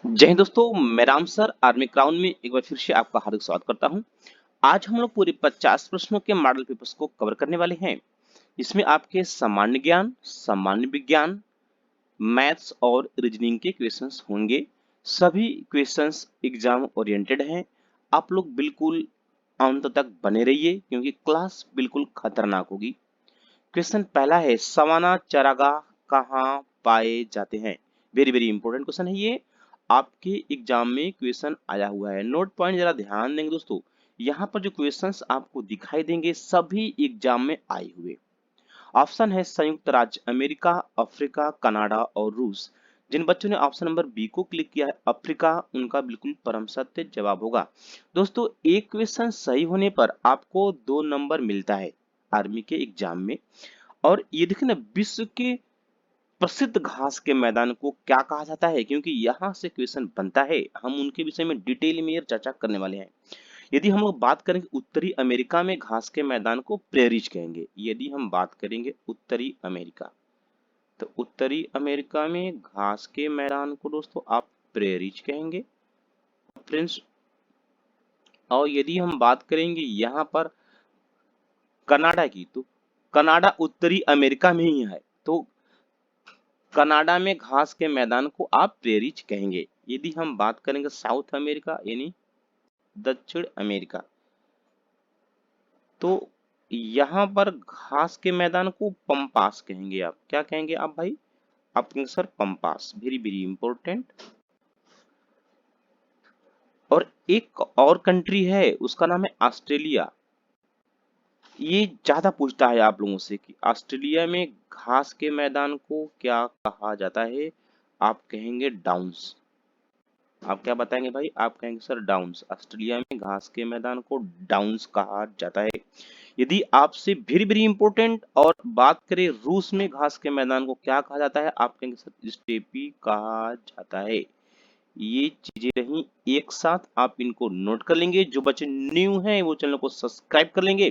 जय हिंद दोस्तों, मैं राम सर आर्मी क्राउन में एक बार फिर से आपका हार्दिक स्वागत करता हूं। आज हम लोग पूरे 50 प्रश्नों के मॉडल पेपर्स को कवर करने वाले हैं। इसमें आपके सामान्य ज्ञान, सामान्य विज्ञान, मैथ्स और रीजनिंग के क्वेश्चंस होंगे। सभी क्वेश्चंस एग्जाम ओरिएंटेड हैं। आप लोग बिल्कुल अंत तक बने रहिए क्योंकि क्लास बिल्कुल खतरनाक होगी। क्वेश्चन पहला है, सवाना चारागाह कहाँ पाए जाते हैं? वेरी वेरी इंपॉर्टेंट क्वेश्चन है ये। आपके एग्जाम में क्वेश्चन आया हुआ है। नोट पॉइंट जरा ध्यान देंगे दोस्तों। यहाँ पर जो क्वेश्चंस आपको दिखाई देंगे सभी एग्जाम में आए हुए। ऑप्शन है संयुक्त राज्य अमेरिका, अफ्रीका, कनाडा और रूस। जिन बच्चों ने ऑप्शन नंबर बी को क्लिक किया है अफ्रीका, उनका बिल्कुल परम सत्य जवाब होगा। दोस्तों, एक क्वेश्चन सही होने पर आपको 2 नंबर मिलता है आर्मी के एग्जाम में। और ये देखिए ना, विश्व के प्रसिद्ध घास के मैदान को क्या कहा जाता है, क्योंकि यहाँ से क्वेश्चन बनता है। हम उनके विषय में डिटेल में चर्चा करने वाले हैं। यदि हम लोग बात करेंगे उत्तरी अमेरिका में घास के मैदान को प्रेरीज कहेंगे। यदि हम बात करेंगे उत्तरी अमेरिका, तो उत्तरी अमेरिका में घास के मैदान को दोस्तों आप प्रेरीज कहेंगे फ्रेंड्स। और यदि हम बात करेंगे यहाँ पर कनाडा की, तो कनाडा उत्तरी अमेरिका में ही है, तो कनाडा में घास के मैदान को आप प्रेरीज कहेंगे। यदि हम बात करेंगे साउथ अमेरिका यानी दक्षिण अमेरिका, तो यहाँ पर घास के मैदान को पंपास कहेंगे। आप क्या कहेंगे आप भाई? आप कहेंगे sir pampas. Very very important. और एक और कंट्री है, उसका नाम है ऑस्ट्रेलिया। ये ज्यादा पूछता है आप लोगों से कि ऑस्ट्रेलिया में घास के मैदान को क्या कहा जाता है? आप कहेंगे डाउन्स। आप क्या बताएंगे भाई? आप कहेंगे सर डाउन्स। ऑस्ट्रेलिया में घास के मैदान को डाउन्स कहा जाता है। यदि आपसे वेरी वेरी इंपॉर्टेंट और बात करें रूस में घास के मैदान को क्या कहा जाता है, आप कहेंगे सर स्टेपी कहा जाता है। ये चीजें रही एक साथ, आप इनको नोट कर लेंगे। जो बच्चे न्यू हैं वो चैनल को सब्सक्राइब कर लेंगे,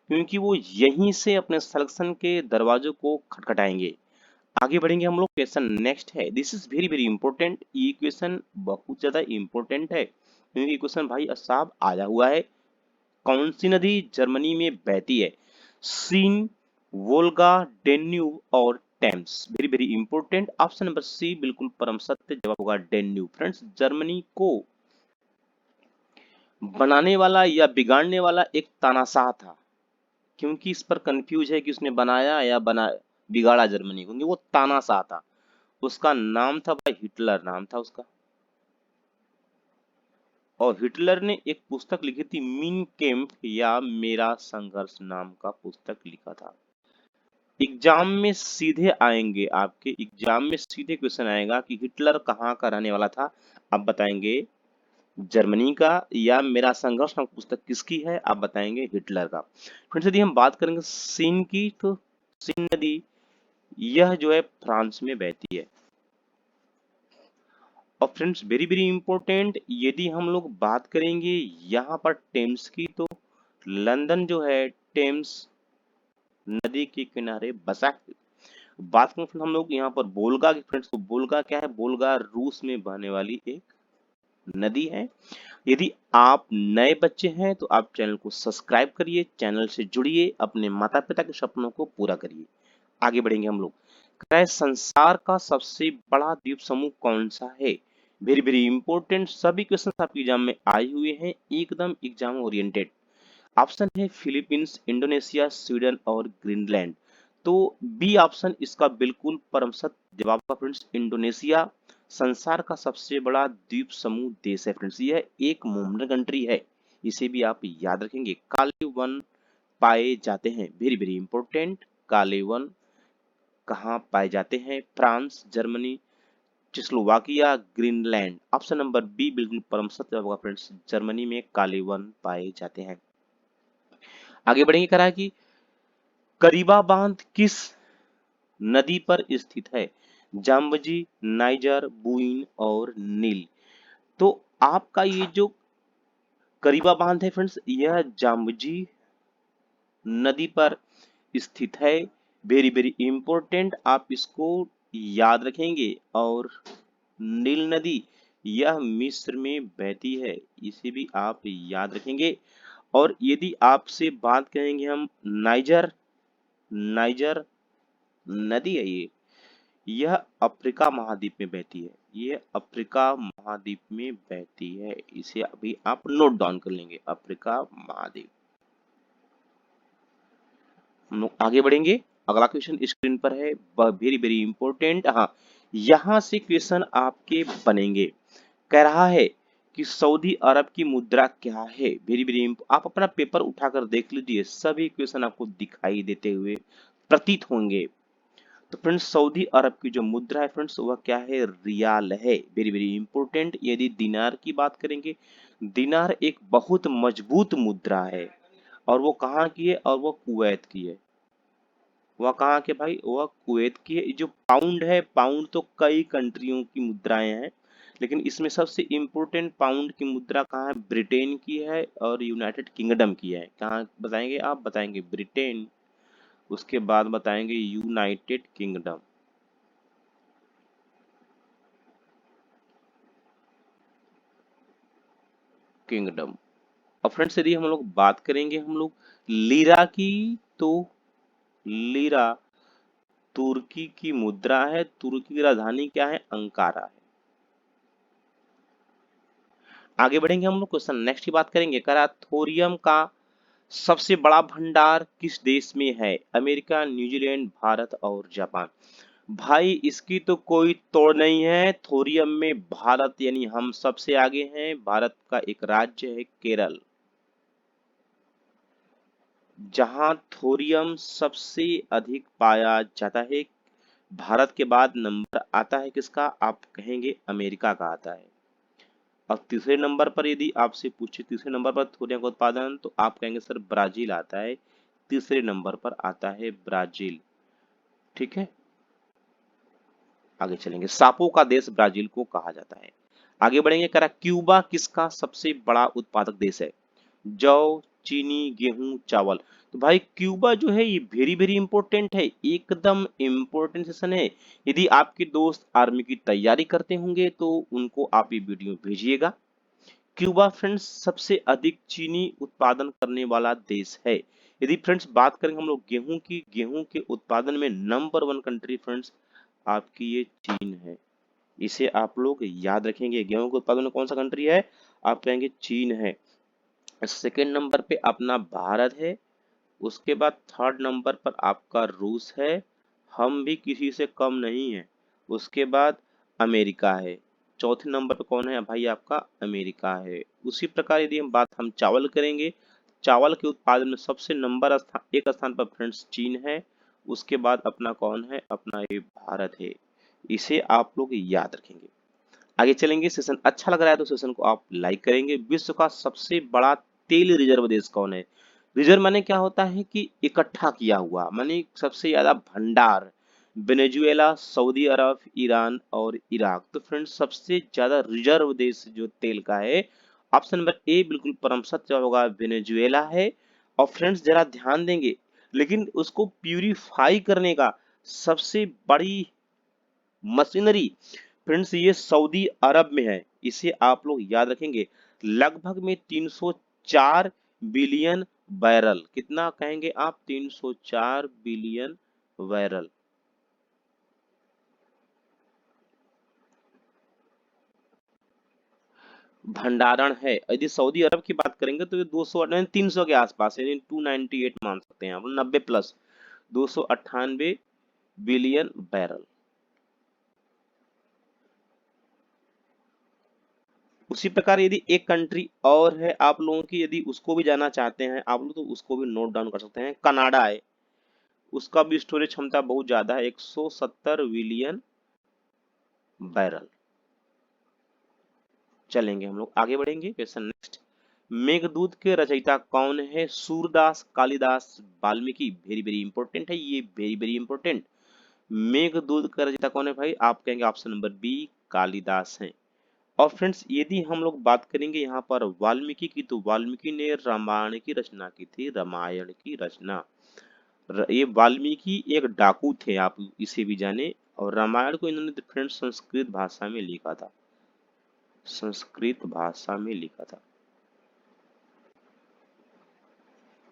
क्योंकि वो यहीं से अपने सिलेक्शन के दरवाजों को खटखटाएंगे। आगे बढ़ेंगे हम लोग। क्वेश्चन नेक्स्ट है, this is very very important. ये क्वेश्चन बहुत ज्यादा इंपॉर्टेंट है क्योंकि क्वेश्चन भाई साहब आया हुआ है। कौन सी नदी जर्मनी में बहती है? सीन, वोल्गा, डेन्यूब और Thames. Very very important. Option number C बिल्कुल परम सत्य जवाब होगा, डेन्यूब। फ्रेंड्स, जर्मनी को बनाने वाला या बिगाड़ने वाला एक तानाशाह था, क्योंकि इस पर कंफ्यूज है कि उसने बनाया या बना बिगाड़ा जर्मनी को, क्योंकि वो तानाशाह था। उसका नाम था भाई हिटलर, नाम था उसका। और हिटलर ने एक पुस्तक लिखी थी, मीन कैम्प या मेरा संघर्ष नाम का पुस्तक लिखा था। एग्जाम में सीधे आएंगे, आपके एग्जाम में सीधे क्वेश्चन आएगा कि हिटलर कहाँ का रहने वाला था। आप बताएंगे जर्मनी का, या मेरा संघर्ष नामक पुस्तक किसकी है? आप बताएंगे हिटलर का। फ्रेंड्स, यदि हम बात करेंगे सीन की, तो सीन नदी यह जो है फ्रांस में बहती है। और फ्रेंड्स, वेरी वेरी इंपॉर्टेंट, यदि हम लोग बात करेंगे यहाँ पर टेम्स की, तो लंदन जो है टेम्स नदी के किनारे बसा है। बात करें फिर हम लोग यहाँ पर बोल्गा की फ्रेंड्स, तो बोल्गा क्या है? बोल्गा रूस में बहने वाली एक नदी है। यदि आप नए बच्चे हैं तो आप चैनल को सब्सक्राइब करिए, चैनल से जुड़िए, अपने माता पिता के सपनों को पूरा करिए। आगे बढ़ेंगे हम लोग। कह रहा है, संसार का सबसे बड़ा द्वीप समूह कौन सा है? Very very important. सभी क्वेश्चन आपके एग्जाम में आए हुए हैं, एकदम एग्जाम ओरिएंटेड। ऑप्शन है फिलीपींस, इंडोनेशिया, स्वीडन और ग्रीनलैंड। तो बी ऑप्शन इसका बिल्कुल परम सत्य जवाब का फ्रेंड्स, इंडोनेशिया संसार का सबसे बड़ा द्वीप समूह देश है। फ्रेंड्स, यह एक मोमडन कंट्री है, इसे भी आप याद रखेंगे। काले वन पाए जाते हैं, वेरी वेरी इंपॉर्टेंट। काले वन कहाँ पाए जाते हैं? France, Germany, Czechoslovakia, Greenland. Option number B बिल्कुल परम सत्य होगा फ्रेंड्स, जर्मनी में काले वन पाए जाते हैं। आगे बढ़ेंगे। करा कि करीबा बांध किस नदी पर स्थित है? जाम्बजी, नाइजर, बुइन और नील। तो आपका ये जो करीबा बांध है फ्रेंड्स, यह जाम्बजी नदी पर स्थित है। वेरी वेरी इंपॉर्टेंट, आप इसको याद रखेंगे। और नील नदी यह मिस्र में बहती है, इसे भी आप याद रखेंगे। और यदि आपसे बात करेंगे हम नाइजर, नाइजर नदी है ये, यह अफ्रीका महाद्वीप में बहती है, ये अफ्रीका महाद्वीप में बहती है, इसे अभी आप नोट डाउन कर लेंगे, अफ्रीका महाद्वीप। हम लोग आगे बढ़ेंगे। अगला क्वेश्चन स्क्रीन पर है, वेरी वेरी इंपॉर्टेंट। हाँ, यहाँ से क्वेश्चन आपके बनेंगे। कह रहा है कि सऊदी अरब की मुद्रा क्या है। वेरी वेरी, आप अपना पेपर उठाकर देख लीजिए, सभी क्वेश्चन आपको दिखाई देते हुए प्रतीत होंगे। तो फ्रेंड्स, सऊदी अरब की जो मुद्रा है फ्रेंड्स, वह क्या है, रियाल है। Very very important. यदि दिनार की बात करेंगे, दिनार एक बहुत मजबूत मुद्रा है, और वो कहाँ की है, और वो कुवैत की है। वह कहाँ के भाई, वह कुवैत की है। जो पाउंड है, पाउंड तो कई कंट्रियों की मुद्राएं हैं, लेकिन इसमें सबसे इम्पोर्टेंट पाउंड की मुद्रा कहाँ है, ब्रिटेन की है और यूनाइटेड किंगडम की है। कहाँ बताएंगे आप, बताएंगे ब्रिटेन, उसके बाद बताएंगे यूनाइटेड किंगडम। किंगडम। और फ्रेंड्स, यदि हम लोग बात करेंगे हम लोग लीरा की, तो लीरा तुर्की की मुद्रा है, तुर्की की राजधानी क्या है, अंकारा है। आगे बढ़ेंगे हम लोग, क्वेश्चन नेक्स्ट की बात करेंगे। करा थोरियम का सबसे बड़ा भंडार किस देश में है, अमेरिका, न्यूजीलैंड, भारत और जापान। भाई इसकी तो कोई तोड़ नहीं है, थोरियम में भारत यानी हम सबसे आगे हैं। भारत का एक राज्य है केरल, जहां थोरियम सबसे अधिक पाया जाता है। भारत के बाद नंबर आता है किसका, आप कहेंगे अमेरिका का आता है। और तीसरे नंबर पर यदि आपसे पूछे तीसरे नंबर पर थोरियम का उत्पादन, तो आप कहेंगे सर ब्राजील आता है, तीसरे नंबर पर आता है ब्राजील। ठीक है, आगे चलेंगे। सांपों का देश ब्राजील को कहा जाता है। आगे बढ़ेंगे। करा क्यूबा किसका सबसे बड़ा उत्पादक देश है, जौ, चीनी, गेहूं, चावल। तो भाई क्यूबा जो है ये वेरी वेरी इंपॉर्टेंट है, एकदम इंपॉर्टेंट सेशन है। यदि आपके दोस्त आर्मी की तैयारी करते होंगे तो उनको आप ये वीडियो भेजिएगा। क्यूबा फ्रेंड्स सबसे अधिक चीनी उत्पादन करने वाला देश है। यदि फ्रेंड्स बात करेंगे हम लोग गेहूं की, गेहूं के उत्पादन में नंबर 1 कंट्री फ्रेंड्स आपकी ये चीन है, इसे आप लोग याद रखेंगे। गेहूं के उत्पादन में कौन सा कंट्री है, आप कहेंगे चीन है। सेकेंड नंबर पे अपना भारत है, उसके बाद थर्ड नंबर पर आपका रूस है, हम भी किसी से कम नहीं है। उसके बाद अमेरिका है, चौथे नंबर पर कौन है भाई, आपका अमेरिका है। उसी प्रकार यदि हम चावल करेंगे, चावल के उत्पादन में सबसे एक स्थान पर फ्रेंड्स चीन है, उसके बाद अपना कौन है, अपना ये भारत है। इसे आप लोग याद रखेंगे। आगे चलेंगे। सेशन अच्छा लग रहा है तो सेशन को आप लाइक करेंगे। विश्व का सबसे बड़ा तेल रिजर्व देश कौन है। रिजर्व माने क्या होता है कि इकट्ठा किया हुआ, माने सबसे ज्यादा भंडार। वेनेजुएला, सऊदी अरब, ईरान और इराक। तो फ्रेंड्स सबसे ज्यादा रिजर्व देश जो तेल का है, ऑप्शन नंबर ए बिल्कुल परम सत्य होगा, वेनेजुएला है। और फ्रेंड्स जरा ध्यान देंगे, लेकिन उसको प्यूरिफाई करने का सबसे बड़ी मशीनरी फ्रेंड्स ये सऊदी अरब में है, इसे आप लोग याद रखेंगे। लगभग में 304 बिलियन बैरल, कितना कहेंगे आप, 304 बिलियन बैरल भंडारण है। यदि सऊदी अरब की बात करेंगे तो ये 200 300 के आसपास है, यानी 298 मान सकते हैं आप, 90 प्लस 298 बिलियन बैरल। उसी प्रकार यदि एक कंट्री और है आप लोगों की, यदि उसको भी जाना चाहते हैं आप लोग, तो उसको भी नोट डाउन कर सकते हैं। कनाडा है, उसका भी स्टोरेज क्षमता बहुत ज्यादा है, 170 बिलियन बैरल। चलेंगे हम लोग आगे बढ़ेंगे। Question next. मेघदूत के रचयिता कौन है, Surdas, Kalidas, Valmiki. Very very important है ये, वेरी वेरी इंपॉर्टेंट। मेघदूत का रचयिता कौन है भाई, आप कहेंगे ऑप्शन नंबर बी, कालिदास है। और फ्रेंड्स यदि हम लोग बात करेंगे यहाँ पर वाल्मीकि की, तो वाल्मीकि ने रामायण की रचना की थी, रामायण की रचना। ये वाल्मीकि एक डाकू थे, आप इसे भी जाने। और रामायण को इन्होंने फ्रेंड्स संस्कृत भाषा में लिखा था। संस्कृत भाषा में लिखा था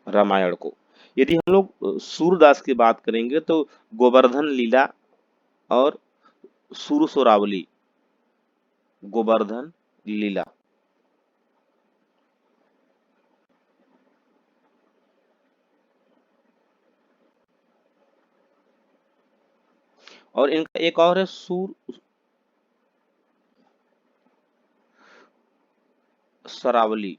रामायण को। यदि हम लोग सूरदास की बात करेंगे तो गोवर्धन लीला और सुरसोरावली, गोवर्धन लीला। और इनका एक और है सूर सरावली।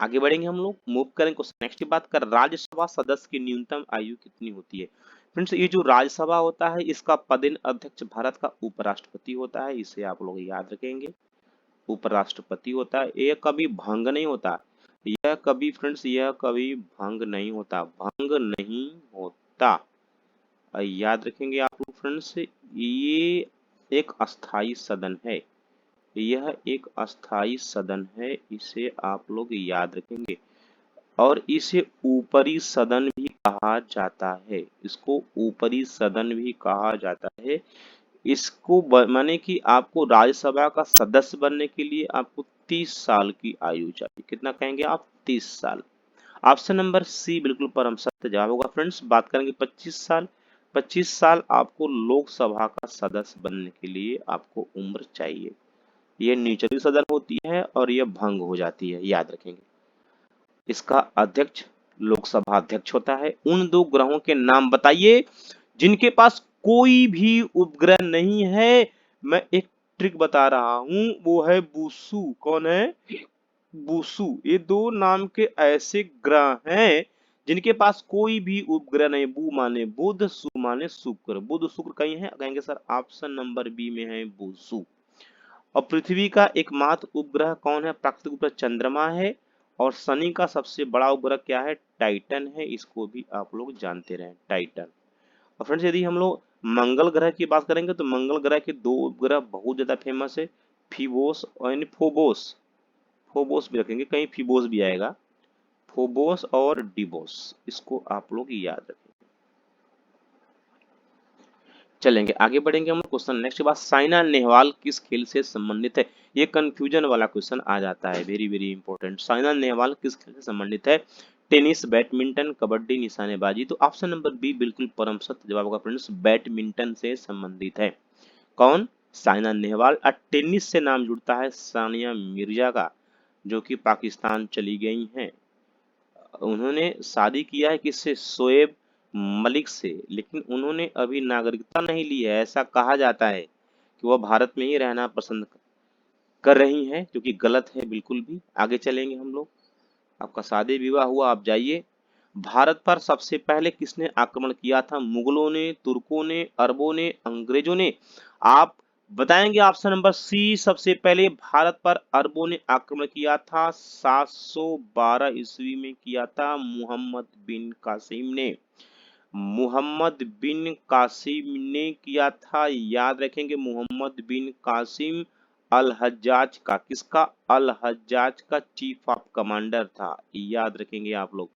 आगे बढ़ेंगे हम लोग, मूव करेंगे क्वेश्चन नेक्स्ट की बात कर, राज्यसभा सदस्य की न्यूनतम आयु कितनी होती है। फ्रेंड्स ये जो राज्यसभा होता है इसका पदेन अध्यक्ष भारत का उपराष्ट्रपति होता है, इसे आप लोग याद रखेंगे। उपराष्ट्रपति होता है, यह कभी भंग नहीं होता, यह कभी फ्रेंड्स यह कभी भंग नहीं होता, भंग नहीं होता। याद रखेंगे आप लोग फ्रेंड्स, ये एक अस्थाई सदन है, यह एक अस्थाई सदन है, इसे आप लोग याद रखेंगे। और इसे ऊपरी सदन भी कहा जाता है, इसको ऊपरी सदन भी कहा जाता है। इसको माने कि आपको राज्यसभा का सदस्य बनने के लिए आपको 30 साल की आयु चाहिए। कितना कहेंगे आप? 30 साल। ऑप्शन नंबर सी बिल्कुल परम सत्य जवाब होगा फ्रेंड्स। बात करेंगे 25 साल, 25 साल आपको लोकसभा का सदस्य बनने के लिए आपको उम्र चाहिए। यह निचली सदन होती है और यह भंग हो जाती है, याद रखेंगे। इसका अध्यक्ष लोकसभा अध्यक्ष होता है। उन दो ग्रहों के नाम बताइए जिनके पास कोई भी उपग्रह नहीं है। मैं एक ट्रिक बता रहा हूं, वो है बूसू। कौन है? बूसू। ये दो नाम के ऐसे ग्रह हैं जिनके पास कोई भी उपग्रह नहीं। बू माने बुध, सु माने शुक्र। बुध शुक्र कहीं है? कहेंगे सर ऑप्शन नंबर बी में है बूसू। और पृथ्वी का एकमात्र उपग्रह कौन है? प्राकृतिक उपग्रह चंद्रमा है। और शनि का सबसे बड़ा उपग्रह क्या है? टाइटन है। इसको भी आप लोग जानते रहे, टाइटन। और फ्रेंड्स यदि हम लोग मंगल ग्रह की बात करेंगे तो मंगल ग्रह के दो उपग्रह बहुत ज्यादा फेमस है, फीबोस और फोबोस। फोबोस भी रखेंगे, कहीं फीबोस भी आएगा। फोबोस और डिबोस, इसको आप लोग याद रखें। चलेंगे आगे बढ़ेंगे हम क्वेश्चन नेक्स्ट के बाद, साइना नेहवाल किस खेल से संबंधित है। ये कंफ्यूजन वाला क्वेश्चन आ जाता है, very very important. Saina Nehwal किस खेल से संबंधित है? टेनिस, बैडमिंटन, कबड्डी, निशानेबाजी। तो ऑप्शन नंबर बी बिल्कुल परम सत्य जवाब होगा फ्रेंड्स, बैडमिंटन से संबंधित है। कौन? साइना नेहवाल। और टेनिस से नाम जुड़ता है सानिया मिर्जा का, जो कि पाकिस्तान चली गई हैं। उन्होंने शादी किया है किससे? शोएब मलिक से, लेकिन उन्होंने अभी नागरिकता नहीं ली है। ऐसा कहा जाता है कि वह भारत में ही रहना पसंद कर रही हैं, जो कि गलत है बिल्कुल भी। आगे चलेंगे हम लोग। आपका शादी विवाह हुआ, आप जाइए। भारत पर सबसे पहले किसने आक्रमण किया था? मुगलों ने, तुर्कों ने, अरबों ने, अंग्रेजों ने? आप बताएंगे ऑप्शन नंबर सी। सबसे पहले भारत पर अरबों ने आक्रमण किया था, 712 ईस्वी में किया था मोहम्मद बिन कासिम ने। मोहम्मद बिन कासिम ने किया था, याद रखेंगे। मोहम्मद बिन कासिम अल हज्जाज का, किसका? अल हज्जाज का चीफ ऑफ कमांडर था, याद रखेंगे आप लोग।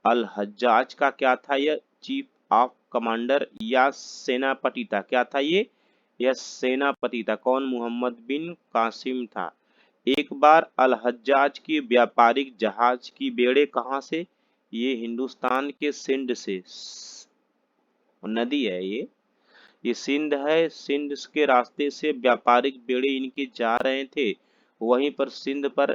अल हज्जाज का क्या था? यह चीफ ऑफ कमांडर या सेनापति था। क्या था ये? यह सेनापति था। कौन? मोहम्मद बिन कासिम था। एक बार अल हज्जाज की व्यापारिक जहाज की बेड़े कहाँ से? ये हिंदुस्तान के सिंध से, नदी है ये सिंध है। सिंध के रास्ते से व्यापारिक बेड़े इनके जा रहे थे। वहीं पर सिंध पर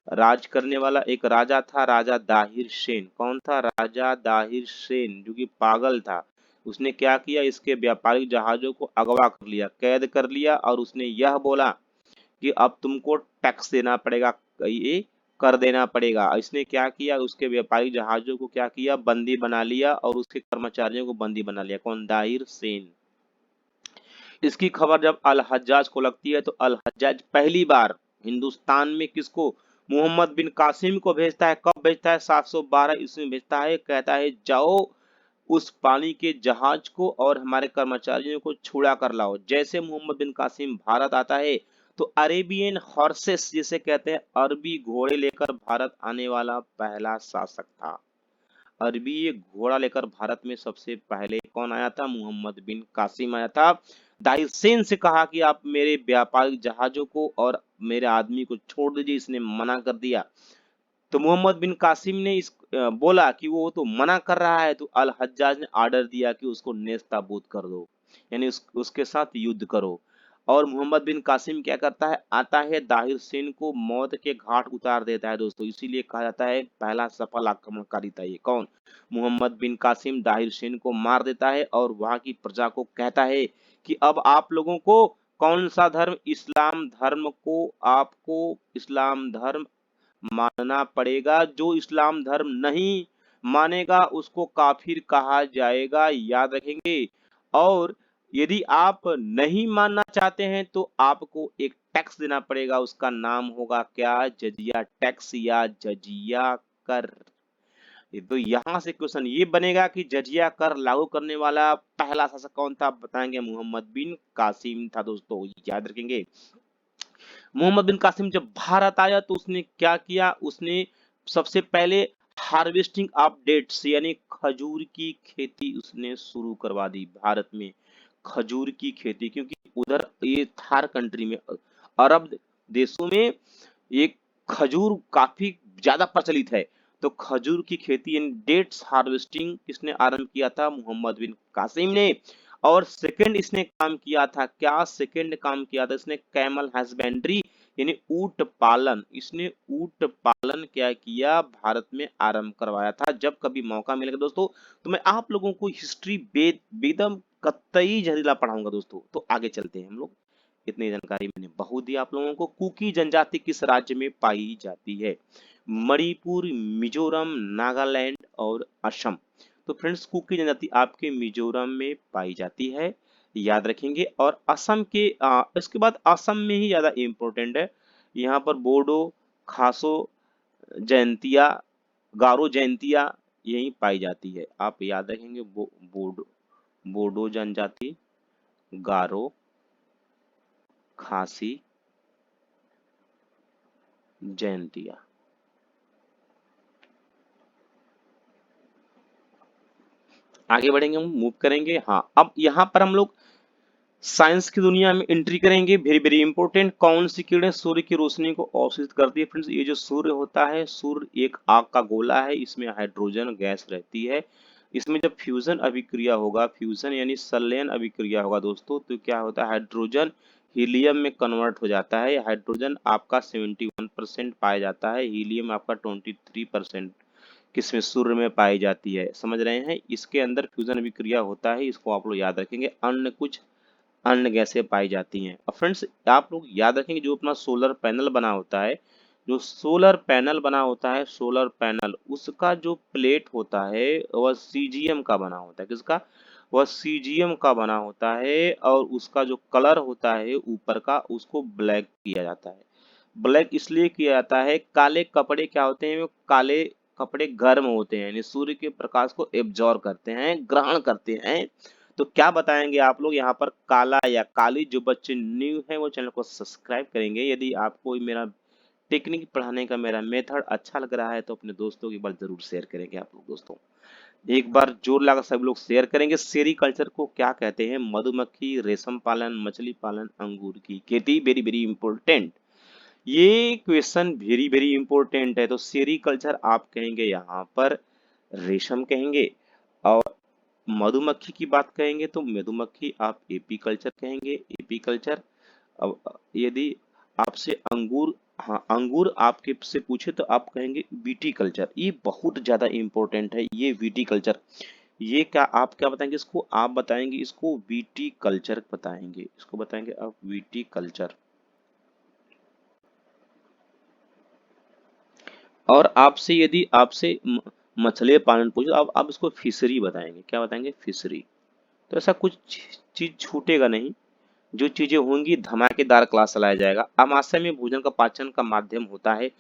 राज करने वाला एक राजा था, राजा दाहिर सेन। कौन था? राजा दाहिर सेन, जो कि पागल था। उसने क्या किया? इसके व्यापारिक जहाजों को अगवा कर लिया, कैद कर लिया, और उसने यह बोला कि अब तुमको टैक्स देना पड़ेगा, ये कर देना पड़ेगा। इसने क्या किया? उसके व्यापारिक जहाजों को क्या किया? बंदी बना लिया, और उसके कर्मचारियों को बंदी बना लिया। कौन? दाहिर सेन। इसकी खबर जब अल हज्जाज को लगती है तो अल हज्जाज पहली बार हिंदुस्तान में किसको? मोहम्मद बिन कासिम को भेजता है। कब भेजता है? 712 ईस्वी में भेजता है। कहता है जाओ उस पानी के जहाज को और हमारे कर्मचारियों को छुड़ा कर लाओ। जैसे मोहम्मद बिन कासिम भारत आता है तो अरेबियन हॉर्सेस जिसे कहते हैं, अरबी घोड़े लेकर भारत आने वाला पहला शासक था। अरबी ये घोड़ा लेकर भारत में सबसे पहले कौन आया था? मोहम्मद बिन कासिम आया था। दाहिर सेन से कहा कि आप मेरे व्यापारिक जहाजों को और मेरे आदमी को छोड़ दीजिए, इसने मना कर दिया। तो मोहम्मद बिन कासिम ने बोला कि वो तो मना कर रहा है, तो अल हज्जाज ने ऑर्डर दिया कि उसको नेस्ताबूद कर दो, यानी उसके साथ युद्ध करो। और मोहम्मद बिन कासिम क्या करता है, आता है दाहिर सेन को मौत के घाट उतार देता है दोस्तों। इसीलिए कहा जाता है पहला सफल आक्रमणकारी था ये। कौन? मोहम्मद बिन कासिम दाहिर सेन को मार देता है और वहां की प्रजा को कहता है कि अब आप लोगों को कौन सा धर्म, इस्लाम धर्म को आपको इस्लाम धर्म मानना पड़ेगा। जो इस्लाम धर्म नहीं मानेगा उसको काफिर कहा जाएगा, याद रखेंगे। और यदि आप नहीं मानना चाहते हैं तो आपको एक टैक्स देना पड़ेगा, उसका नाम होगा क्या? जजिया टैक्स या जजिया कर। तो यहाँ से क्वेश्चन ये बनेगा कि जजिया कर लागू करने वाला पहला शासक कौन था? बताएंगे मोहम्मद बिन कासिम था दोस्तों, याद रखेंगे। मोहम्मद बिन कासिम जब भारत आया तो उसने क्या किया? उसने सबसे पहले हार्वेस्टिंग ऑफ डेट्स यानी खजूर की खेती उसने शुरू करवा दी भारत में। खजूर की खेती, क्योंकि उधर ये थार कंट्री में, अरब देशों में ये खजूर काफी ज्यादा प्रचलित है। तो खजूर की खेती यानी डेट्स हार्वेस्टिंग किसने आरंभ किया था? मोहम्मद बिन कासिम ने। और सेकंड इसने काम किया था क्या? सेकंड काम किया था इसने कैमल हस्बेंड्री यानी ऊंट पालन। इसने ऊंट पालन क्या किया? भारत में आरंभ करवाया था। जब कभी मौका मिलेगा दोस्तों तो मैं आप लोगों को हिस्ट्री बेदम कतई जहरीला पढ़ाऊंगा दोस्तों। तो आगे चलते हैं हम लोग। इतनी जानकारी मैंने बहुत दी आप लोगों को। कुकी जनजाति किस राज्य में पाई जाती है? मणिपुर, मिजोरम, नागालैंड और असम। तो फ्रेंड्स कुकी जनजाति आपके मिजोरम में पाई जाती है, याद रखेंगे। और असम के इसके बाद असम में ही ज्यादा इंपॉर्टेंट है। यहाँ पर बोडो, खासो जयंतिया, गारो जयंतिया यही पाई जाती है, आप याद रखेंगे। बोडो बोडो जनजाति, गारो, खासी, जयंतिया। आगे बढ़ेंगे, हम मूव करेंगे। हाँ, अब यहाँ पर हम लोग साइंस की दुनिया में एंट्री करेंगे। Very very important. कौन सी किरणें सूर्य की रोशनी को अवशोषित करती है? फ्रेंड्स ये जो सूर्य होता है, सूर्य एक आग का गोला है, इसमें हाइड्रोजन गैस रहती है। इसमें जब फ्यूजन अभिक्रिया होगा, फ्यूजन यानी संलयन अभिक्रिया होगा दोस्तों, तो क्या होता है? हाइड्रोजन हीलियम में कन्वर्ट हो जाता है। हाइड्रोजन आपका 71% पाया जाता है, हीलियम आपका 23% किसमें? सूर्य में पाई जाती है। समझ रहे हैं? इसके अंदर फ्यूजन अभिक्रिया होता है, इसको आप लोग याद रखेंगे। अन्य कुछ अन्य गैसें पाई जाती हैं। और फ्रेंड्स आप लोग याद रखेंगे जो अपना सोलर पैनल बना होता है, जो सोलर पैनल बना होता है, सोलर पैनल उसका जो प्लेट होता है वह सीजियम का बना होता है। किसका? वह सीजियम का बना होता है। और उसका जो कलर होता है ऊपर का, उसको ब्लैक किया जाता है। ब्लैक इसलिए किया जाता है, काले कपड़े क्या होते हैं? काले कपड़े गर्म होते हैं, यानी सूर्य के प्रकाश को एब्जॉर्ब करते हैं, ग्रहण करते हैं। तो क्या बताएंगे आप लोग यहाँ पर? काला या काली। जो बच्चे न्यू हैं वो चैनल को सब्सक्राइब करेंगे। यदि आपको मेरा टेक्निक पढ़ाने का मेरा मेथड अच्छा लग रहा है तो अपने दोस्तों के बार जरूर शेयर करेंगे आप लोग दोस्तों। एक बार जोर लगा सभी लोग शेयर करेंगे। सेरीकल्चर को क्या कहते हैं? मधुमक्खी, रेशम पालन, मछली पालन, अंगूर की खेती। Very very important. ये क्वेश्चन वेरी वेरी इंपॉर्टेंट है। तो सेरीकल्चर आप कहेंगे यहाँ पर रेशम कहेंगे, और मधुमक्खी की बात कहेंगे तो मधुमक्खी आप एपी कल्चर कहेंगे, एपी कल्चर। अब यदि आपसे अंगूर, हाँ अंगूर आपके से पूछे तो आप कहेंगे बीटी कल्चर। ये बहुत ज्यादा इंपॉर्टेंट है, ये बीटी कल्चर। ये क्या आप क्या बताएंगे इसको? आप बताएंगे इसको बीटी कल्चर बताएंगे, इसको बताएंगे आप बीटी कल्चर। और आपसे यदि आपसे मछली पालन पूछे तो आप इसको फिशरी बताएंगे। क्या बताएंगे? फिशरी। तो ऐसा कुछ चीज छूटेगा नहीं, जो चीजें होंगी धमाकेदार क्लास चलाया जाएगा। अमाशय में भोजन का पाचन का माध्यम होता है।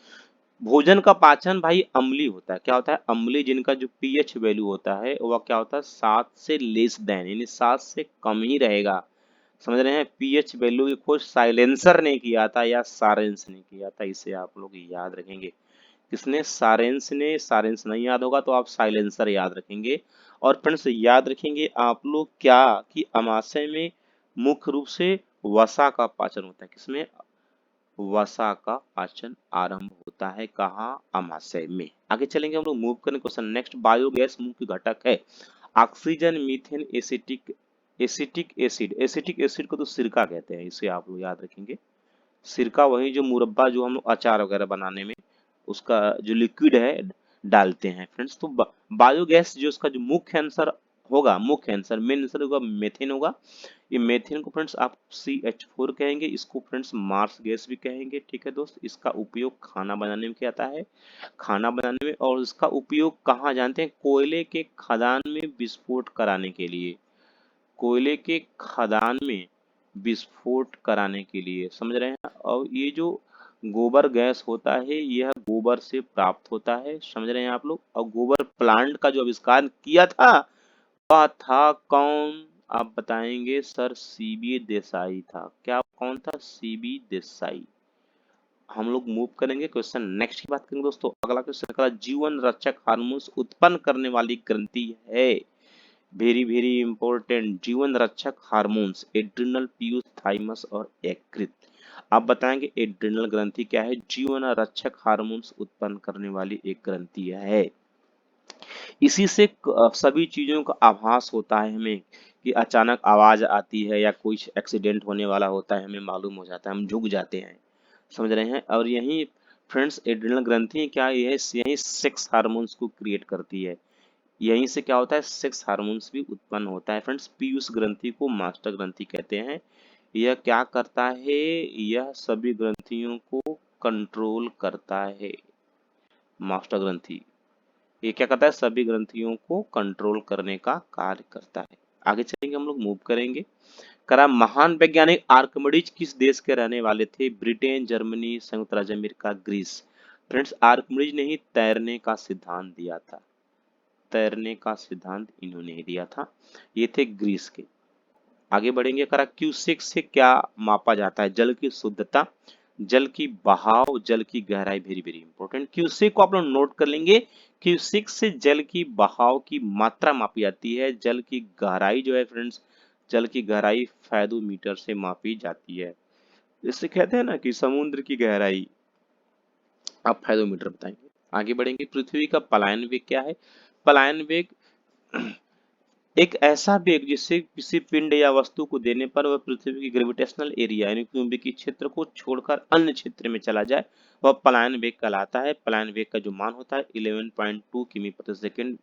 भोजन का पाचन भाई अम्लीय होता है। क्या होता है? अम्लीय, जिनका जो पीएच वैल्यू होता है वह क्या होता है? 7 से लेस देन, यानी 7 से कम ही रहेगा। समझ रहे हैं? पीएच वैल्यू की खोज साइलेंसर ने किया था या सारेंस ने किया था, इसे आप लोग याद रखेंगे। किसने? सारेंस ने। सारेंस नहीं याद होगा तो आप साइलेंसर याद रखेंगे। और फ्रेंड्स याद रखेंगे आप लोग क्या कि अमाशय में मुख्य रूप से वसा का पाचन होता है। किसमें? वसा का पाचन आरंभ होता है। कहाँ? अमाशय में। आगे चलेंगे हम लोग, मूव करें क्वेश्चन नेक्स्ट। बायोगैस मुख्य घटक है oxygen, methane, acetic acetic acid. Acetic acid को तो सिरका कहते हैं, इसे आप लोग याद रखेंगे। सिरका वही जो मुरब्बा जो हम लोग अचार वगैरह बनाने में उसका जो लिक्विड है डालते हैं फ्रेंड्स। तो बायोगैस जो उसका जो मुख्य आंसर होगा, मुख्य आंसर मेन आंसर होगा मेथेन होगा। ये मेथेन को फ्रेंड्स आप CH4 कहेंगे, इसको फ्रेंड्स मार्स गैस भी कहेंगे। ठीक है दोस्त, इसका उपयोग खाना बनाने में किया जाता है, खाना बनाने में। और इसका उपयोग कहाँ जानते हैं? कोयले के खदान में विस्फोट कराने के लिए। कोयले के खदान में विस्फोट कराने के लिए, समझ रहे हैं। और ये जो गोबर गैस होता है यह गोबर से प्राप्त होता है, समझ रहे हैं आप लोग। और गोबर प्लांट का जो आविष्कार किया था वह था कौन? आप बताएंगे सर, CB देसाई था। क्या कौन था? CB देसाई। हम लोग मूव करेंगे क्वेश्चन नेक्स्ट की बात करेंगे दोस्तों। अगला क्वेश्चन का जीवन रक्षक हार्मोन्स उत्पन्न करने वाली ग्रंथि है। वेरी वेरी इंपॉर्टेंट, जीवन रक्षक हार्मोन्स एड्रिनल, पीयूष, थाइमस और यकृत। आप बताएंगे एड्रिनल ग्रंथि क्या है? जीवन रक्षक हार्मोन्स उत्पन्न करने वाली एक ग्रंथि है। इसी से सभी चीजों का आभास होता है हमें कि अचानक आवाज आती है या कोई एक्सीडेंट होने वाला होता है, हमें मालूम हो जाता है, हम झुक जाते हैं, समझ रहे हैं। और यही फ्रेंड्स एड्रिनल ग्रंथि क्या है? यही सेक्स हार्मोन्स को क्रिएट करती है। यहीं से क्या होता है? सेक्स हार्मोन्स भी उत्पन्न होता है फ्रेंड्स। पीयूष ग्रंथि को मास्टर ग्रंथि कहते हैं। यह क्या करता है? यह सभी ग्रंथियों को कंट्रोल करता है। मास्टर ग्रंथि ये क्या करता है? सभी ग्रंथियों को कंट्रोल करने का कार्य करता है। आगे चलेंगे हम लोग, मूव करेंगे। करा महान वैज्ञानिक आर्किमिडीज किस देश के रहने वाले थे? ब्रिटेन, जर्मनी, संयुक्त राज्य अमेरिका, ग्रीस। फ्रेंड्स आर्किमिडीज ने ही तैरने का सिद्धांत दिया था। तैरने का सिद्धांत इन्होंने ही दिया था। ये थे ग्रीस के। आगे बढ़ेंगे। करा क्यूसेक से क्या मापा जाता है? जल की शुद्धता, जल की बहाव, जल की गहराई। वेरी वेरी इंपॉर्टेंट, क्यूसेक को आप लोग नोट कर लेंगे। क्यूसेक से जल की बहाव की मात्रा मापी जाती है। जल की गहराई जो है फ्रेंड्स, जल की गहराई फैदोमीटर से मापी जाती है। इससे कहते हैं ना कि समुद्र की गहराई, आप फैदोमीटर बताएंगे। आगे बढ़ेंगे। पृथ्वी का पलायन वेग क्या है? पलायन वेग एक ऐसा वेग जिससे किसी पिंड या वस्तु को देने पर वह पृथ्वी की ग्रेविटेशनल एरिया यानी चुंबकीय क्षेत्र को छोड़कर अन्य क्षेत्र में चला जाए, वह पलायन वेग कहलाता है। पलायन वेग का जो मान होता है 11.2 किमी प्रति second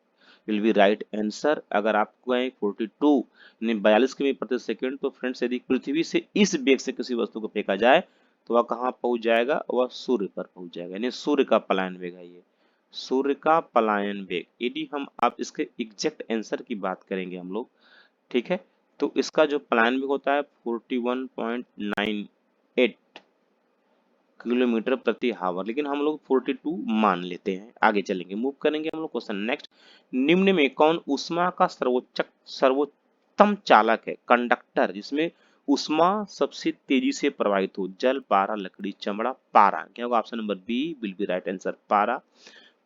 will be right answer. अगर आपको कहें 42 यानी 42 किमी प्रति सेकंड, तो फ्रेंड्स यदि पृथ्वी से इस वेग से किसी वस्तु को फेंका जाए तो वह कहाँ पहुंच जाएगा? वह सूर्य पर पहुंच जाएगा, यानी सूर्य का पलायन वेग है ये। सूर्य का पलायन वेग। यदि हम आप इसके एग्जैक्ट आंसर की बात करेंगे हम लोग, ठीक है, तो इसका जो पलायन वेग होता है 41.98 किलोमीटर प्रति हावर, लेकिन हम लोग 42 मान लेते हैं। आगे चलेंगे, मूव करेंगे हम लोग क्वेश्चन नेक्स्ट। निम्न में कौन ऊष्मा का सर्वोत्तम चालक है? कंडक्टर जिसमें ऊष्मा सबसे तेजी से प्रवाहित हो। जल, पारा, लकड़ी, चमड़ा। पारा। क्या होगा? Option number B will be right answer, पारा।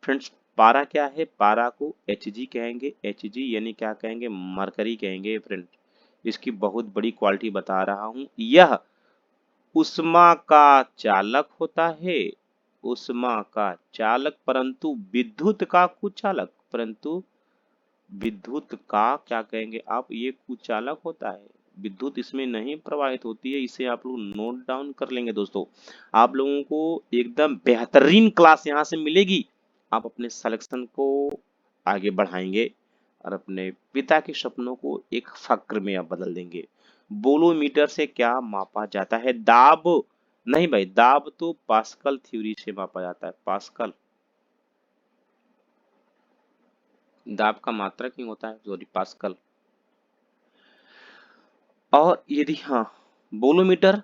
फ्रेंड्स पारा क्या है? पारा को Hg कहेंगे। Hg यानी क्या कहेंगे? मरकरी कहेंगे फ्रेंड। इसकी बहुत बड़ी क्वालिटी बता रहा हूं। यह उष्मा का चालक होता है, उष्मा का चालक, परंतु विद्युत का कुचालक। परंतु विद्युत का क्या कहेंगे आप? ये कुचालक होता है। विद्युत इसमें नहीं प्रवाहित होती है। इसे आप लोग नोट डाउन कर लेंगे दोस्तों। आप लोगों को एकदम बेहतरीन क्लास यहाँ से मिलेगी। आप अपने सिलेक्शन को आगे बढ़ाएंगे और अपने पिता के सपनों को एक फक्र में आप बदल देंगे। बोलोमीटर से क्या मापा जाता है? दाब नहीं भाई, दाब तो पास्कल थ्योरी से मापा जाता है। पास्कल दाब का मात्रक ही होता है, सॉरी पास्कल। और यदि हाँ, बोलोमीटर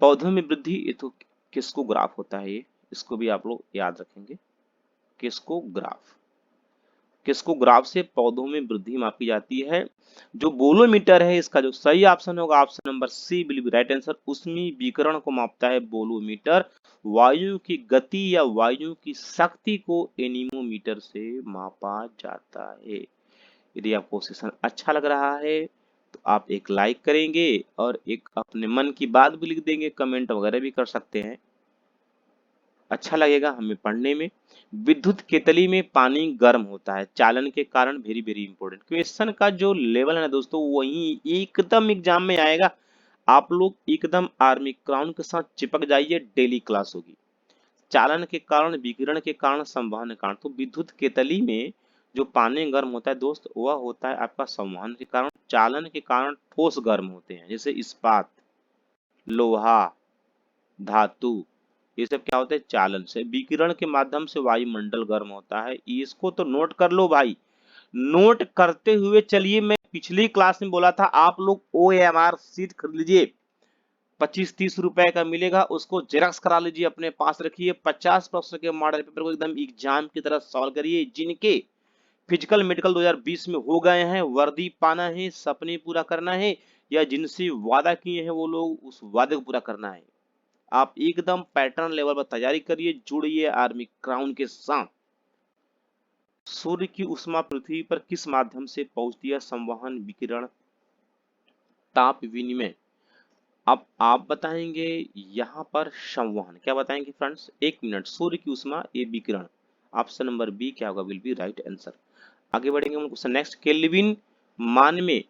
पौधों में वृद्धि, ये तो किसको ग्राफ होता है ये, इसको भी आप लोग याद रखेंगे। किसको ग्राफ। किसको ग्राफ से पौधों में वृद्धि मापी जाती है। जो बोलोमीटर है इसका जो सही ऑप्शन होगा option number C will be right answer. उसमें विकिरण को मापता है बोलोमीटर। वायु की गति या वायु की शक्ति को एनीमोमीटर से मापा जाता है। यदि आपको सेशन अच्छा लग रहा है तो आप एक लाइक करेंगे और एक अपने मन की बात भी लिख देंगे, कमेंट वगैरह भी कर सकते हैं, अच्छा लगेगा हमें पढ़ने में। विद्युत केतली में पानी गर्म होता है चालन के कारण। वेरी वेरी इंपॉर्टेंट क्वेश्चन का जो लेवल है ना दोस्तों, वही एकदम एग्जाम में आएगा। आप लोग एकदम आर्मी क्राउन के साथ चिपक जाइए, डेली क्लास होगी। चालन के कारण, विकिरण के कारण, संवहन के कारण। तो विद्युत केतली में जो पानी गर्म होता है दोस्त, वह होता है आपका संवहन के कारण। चालन के कारण ठोस गर्म होते हैं, जैसे इस्पात, लोहा, धातु, ये सब क्या होते हैं चालन से। विकिरण के माध्यम से वायुमंडल गर्म होता है। इसको तो नोट कर लो भाई, नोट करते हुए चलिए। मैं पिछली क्लास में बोला था आप लोग OMR सीट खरीद लीजिए, 25-30 रुपए का मिलेगा, उसको जेरॉक्स करा लीजिए, अपने पास रखिए। 50 प्रश्न के मॉडल पेपर को एकदम एग्जाम की तरह सॉल्व करिए। जिनके फिजिकल मेडिकल 2020 में हो गए हैं, वर्दी पाना है, सपने पूरा करना है, या जिनसे वादा किए हैं वो लोग उस वादे को पूरा करना है, आप एकदम पैटर्न लेवल पर तैयारी करिए। जुड़िए आर्मी क्राउन के साथ। सूर्य की उष्मा पृथ्वी पर किस माध्यम से पहुंचती है? संवहन, विकिरण, ताप विनिमय। अब आप बताएंगे यहाँ पर संवहन, क्या बताएंगे फ्रेंड्स? एक मिनट। सूर्य की उष्मा, ये विकिरण। ऑप्शन नंबर बी क्या होगा? Will be right answer. आगे बढ़ेंगे हम क्वेश्चन नेक्स्ट। केल्विन मान में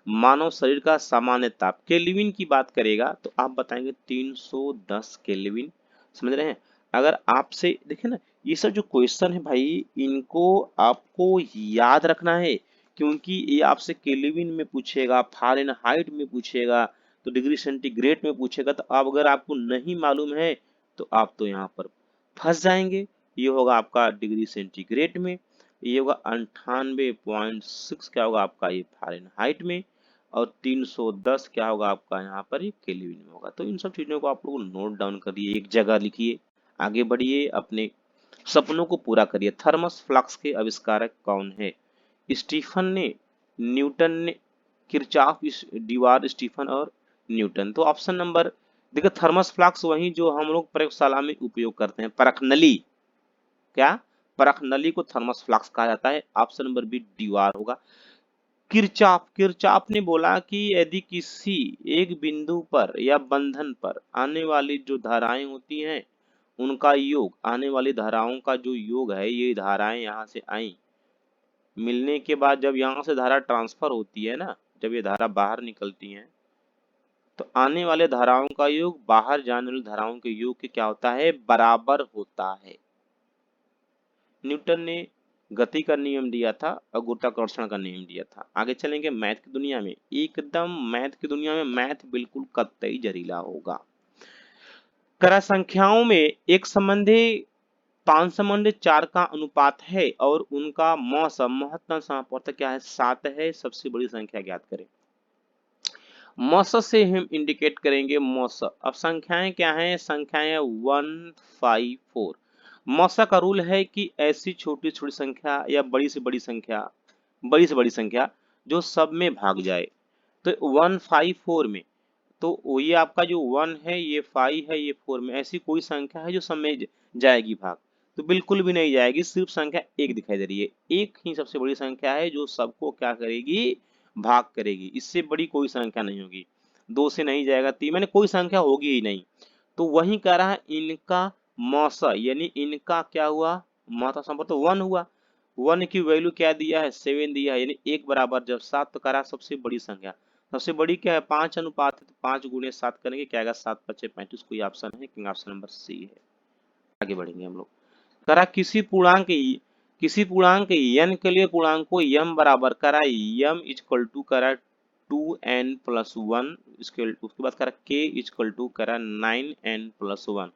मानव शरीर का सामान्य ताप, केल्विन की बात करेगा तो आप बताएंगे 310 केल्विन। समझ रहे हैं? अगर आपसे देखें ना, ये सब जो क्वेश्चन है भाई, इनको आपको याद रखना है, क्योंकि ये आपसे केल्विन में पूछेगा, फ़ारेनहाइट में पूछेगा, तो डिग्री सेंटीग्रेड में पूछेगा। तो अब अगर आपको नहीं मालूम है तो आप तो यहाँ पर फंस जाएंगे। ये होगा आपका डिग्री सेंटीग्रेड में, ये होगा 98.6 क्या होगा आपका ये फ़ारेनहाइट में, और 310 क्या होगा आपका यहाँ पर ये केल्विन में होगा। तो इन सब चीजों को आप लोग नोट डाउन करिए, एक जगह लिखिए, आगे बढ़िए, अपने सपनों को पूरा करिए। थर्मस फ्लक्स के आविष्कारक कौन है? स्टीफन ने, न्यूटन ने, किरचॉफ, डिवार स्टीफन और न्यूटन। तो ऑप्शन नंबर देखो, थर्मस फ्लक्स वही जो हम लोग प्रयोगशाला में उपयोग करते हैं, परख नली। क्या? परख नली को थर्मस फ्लक्स कहा जाता है। ऑप्शन नंबर बी डिवार होगा। किरचॉफ, किरचॉफ ने बोला कि यदि किसी एक बिंदु पर या बंधन पर आने वाली जो धाराएं होती हैं उनका योग, आने वाली धाराओं का जो योग है, ये धाराएं यहाँ से आई, मिलने के बाद जब यहाँ से धारा ट्रांसफर होती है ना, जब ये धारा बाहर निकलती है, तो आने वाले धाराओं का योग बाहर जाने वाली धाराओं के योग के क्या होता है? बराबर होता है। न्यूटन ने गति का नियम दिया था और गुरुत्वाकर्षण का नियम दिया था। आगे चलेंगे मैथ की दुनिया में। एकदम मैथ की दुनिया में मैथ बिल्कुल कतई जहरीला होगा। करा संख्याओं में एक संबंधी 5 संबंधी 4 का अनुपात है और उनका महत्तम समापवर्तक क्या है? 7 है। सबसे बड़ी संख्या ज्ञात करें। मौस से हम इंडिकेट करेंगे मौस। अब संख्याएं क्या हैं? संख्याएं 154। मौसा का रूल है कि ऐसी छोटी छोटी संख्या या बड़ी से बड़ी संख्या जो सब में भाग जाए। तो 154 में, तो ये आपका जो 1 है, ये 5 है, ये 4 में, ऐसी कोई संख्या है जो सब में जाएगी भाग? तो बिल्कुल भी नहीं जाएगी। सिर्फ संख्या एक दिखाई दे रही है। एक ही सबसे बड़ी संख्या है जो सबको क्या करेगी? भाग करेगी। इससे बड़ी कोई संख्या नहीं होगी। 2 से नहीं जाएगा, 3 मैंने कोई संख्या होगी ही नहीं। तो वही कह रहा है इनका मौसा, यानी इनका क्या हुआ? माता संपर्क तो 1 हुआ। 1 की वैल्यू क्या दिया है? 7 दिया है, यानी 1 बराबर जब 7, तो कह रहा सबसे बड़ी संख्या। सबसे बड़ी क्या है? 5 अनुपात है, तो 5 गुणे 7 करेंगे, क्या आएगा? 7 × 5 = 35। कोई ऑप्शन है? किंग ऑप्शन नंबर सी है। आगे बढ़ेंगे हम लोग। करा किसी पूर्णांक n के लिए पूर्णांक को m बराबर करा m इक्वल टू करा 2n+1, उसके बाद करा k इक्वल टू करा 9n+1।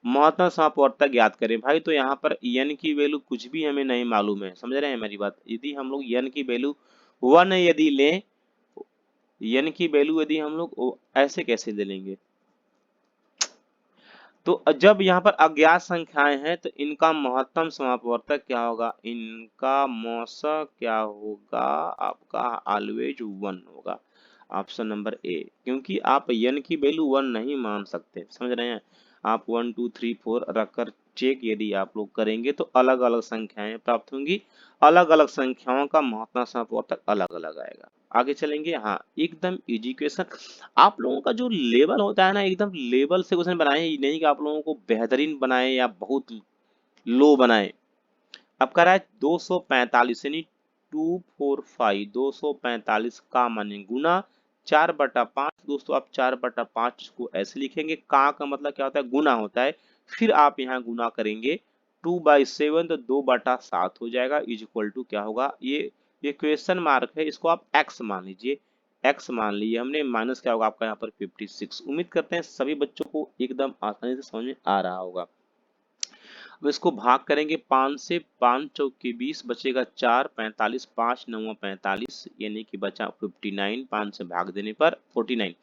महत्तम समापवर्तक ज्ञात करें। भाई तो यहाँ पर n की वैल्यू कुछ भी हमें नहीं मालूम है, समझ रहे हैं मेरी बात? यदि हम लोग n की वैल्यू 1 यदि लें, n की वैल्यू यदि हम लोग ऐसे कैसे ले लेंगे? तो जब यहाँ पर अज्ञात संख्याएं हैं तो इनका महत्तम समापवर्तक क्या होगा, इनका मौसा क्या होगा आपका ऑलवेज 1 होगा। ऑप्शन नंबर ए, क्योंकि आप n की वैल्यू 1 नहीं मान सकते, समझ रहे हैं। आप 1 2 3 4 रखकर चेक यदि आप लोग करेंगे तो अलग अलग संख्याएं प्राप्त होंगी, अलग अलग संख्याओं का महत्तम समापवर्तक अलग अलग आएगा। आगे चलेंगे। हाँ, एकदम इजी क्वेश्चन। आप लोगों का जो लेवल होता है ना, एकदम लेवल से क्वेश्चन बनाए, ये नहीं कि आप लोगों को बेहतरीन बनाए या बहुत लो बनाए। अब कह रहा है 245 यानी 245, 245 का माने गुना 4/5। दोस्तों आप 4/5 को ऐसे लिखेंगे, का मतलब क्या होता है, गुना होता है। फिर आप यहाँ गुना करेंगे 2/7 तो 2/7 हो जाएगा, इज इक्वल टू क्या होगा, ये क्वेश्चन मार्क है, इसको आप x मान लीजिए। x मान लिए हमने, माइनस क्या होगा आपका यहाँ पर 56। उम्मीद करते हैं सभी बच्चों को एकदम आसानी से समझ में आ रहा होगा। अब इसको भाग करेंगे 5 से, 5 चौके 20 बचेगा 4, 45, 5 9 45 यानी कि बचा 59, 5 से भाग देने पर 49।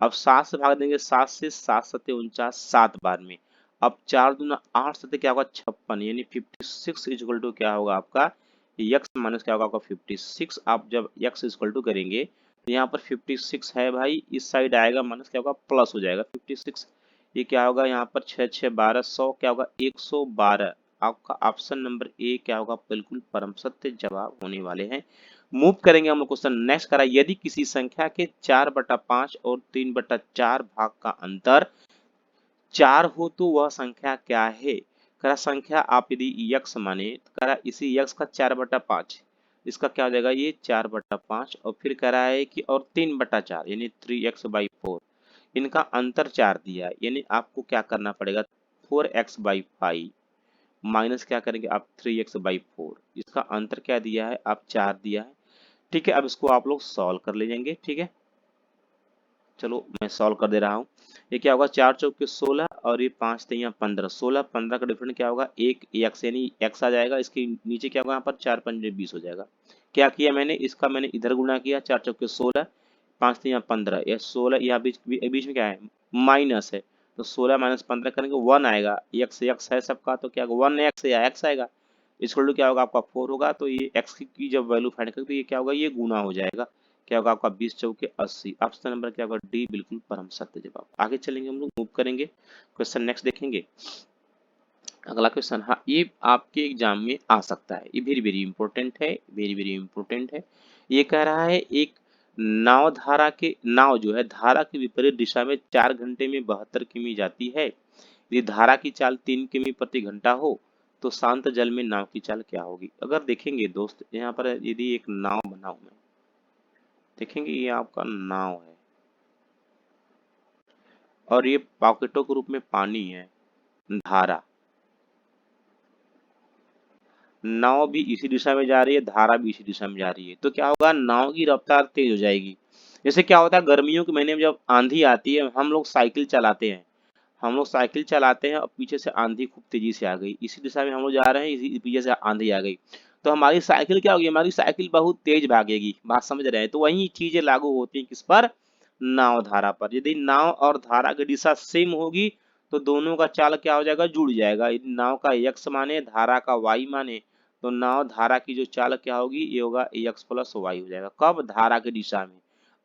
अब 7 से भाग देंगे, 7 से, 7 सत्ते 49, 7 बार में। अब 4 दूना 8 सत्ते क्या होगा 56 यानी 56 इक्वल टू क्या होगा आपका x माइनस क्या होगा आपका 56। आप जब x इक्वल टू करेंगे तो यहाँ पर 56 है भाई, इस साइड आएगा माइनस क्या होगा प्लस हो जाएगा 56। ये क्या होगा यहाँ पर 6 6 12 100 क्या होगा 112। आपका ऑप्शन नंबर ए क्या होगा, बिल्कुल परम सत्य जवाब होने वाले हैं। मूव करेंगे हम लोग क्वेश्चन नेक्स्ट करा, यदि किसी संख्या के 4/5 और 3/4 भाग का अंतर 4 हो तो वह संख्या क्या है। करा संख्या आप यदि x माने, करा इसी x का 4/5, इसका क्या हो जाएगा ये 4/5, और फिर करा है कि और 3/4 यानी 3x/4, इनका अंतर 4 दिया है, यानी आपको क्या करना पड़ेगा 4x/5 माइनस क्या करेंगे आप 3x/4, इसका अंतर क्या दिया है आप 4 दिया है। ठीक है, अब इसको आप लोग सॉल्व कर ले जाएंगे। ठीक है, चलो मैं सॉल्व कर दे रहा हूँ। ये क्या होगा 4 चौके 16 और ये 5 तिया 15, 16 15 का डिफरेंट क्या होगा एक x यानी x आ जाएगा, इसके नीचे क्या होगा यहाँ पर 4 पंजे 20 हो जाएगा। क्या किया मैंने, इसका मैंने इधर गुणा किया 4 चौके 16, 5 तिया 15, यह 16 यहाँ बीच में क्या है माइनस है, तो 16 माइनस 15 करेंगे 1 आएगा, x है सबका तो क्या होगा 1x या x आएगा, इक्वल टू क्या होगा आपका 4 होगा। तो ये x की जब वैल्यू फाइंड करेंगे तो ये क्या होगा ये गुना हो जाएगा, क्या होगा आपका 20 चौके 80। ऑप्शन नंबर क्या होगा डी, बिल्कुल परम सत्य जवाब। आगे चलेंगे हम लोग, मूव करेंगे क्वेश्चन नेक्स्ट देखेंगे। अगला क्वेश्चन, हाँ ये आपके एग्जाम में आ सकता है, ये वेरी वेरी इंपॉर्टेंट है, वेरी वेरी इंपॉर्टेंट है। ये कह रहा है एक नाव जो है धारा के विपरीत दिशा में 4 घंटे में 72 किमी जाती है। यदि धारा की चाल 3 किमी प्रति घंटा हो तो शांत जल में नाव की चाल क्या होगी। अगर देखेंगे दोस्त यहाँ पर यदि एक नाव बना हुआ है, देखेंगे ये आपका नाव है और ये पॉकेटों के रूप में पानी है, धारा, नाव भी इसी दिशा में जा रही है, धारा भी इसी दिशा में जा रही है, तो क्या होगा नाव की रफ्तार तेज हो जाएगी। जैसे क्या होता है गर्मियों के महीने में जब आंधी आती है, हम लोग साइकिल चलाते हैं, हम लोग साइकिल चलाते हैं और पीछे से आंधी खूब तेजी से आ गई, इसी दिशा में हम लोग जा रहे हैं, इसी पीछे से आंधी आ गई, तो हमारी साइकिल क्या होगी, हमारी साइकिल बहुत तेज भागेगी। बात समझ रहे हैं, तो वही चीजें लागू होती हैं किस पर, नाव धारा पर। यदि नाव और धारा की दिशा सेम होगी तो दोनों का चाल क्या हो जाएगा जुड़ जाएगा। यदि नाव का x माने धारा का y माने तो नाव धारा की जो चाल क्या होगी ये होगा x प्लस वाई हो जाएगा, कब धारा की दिशा में।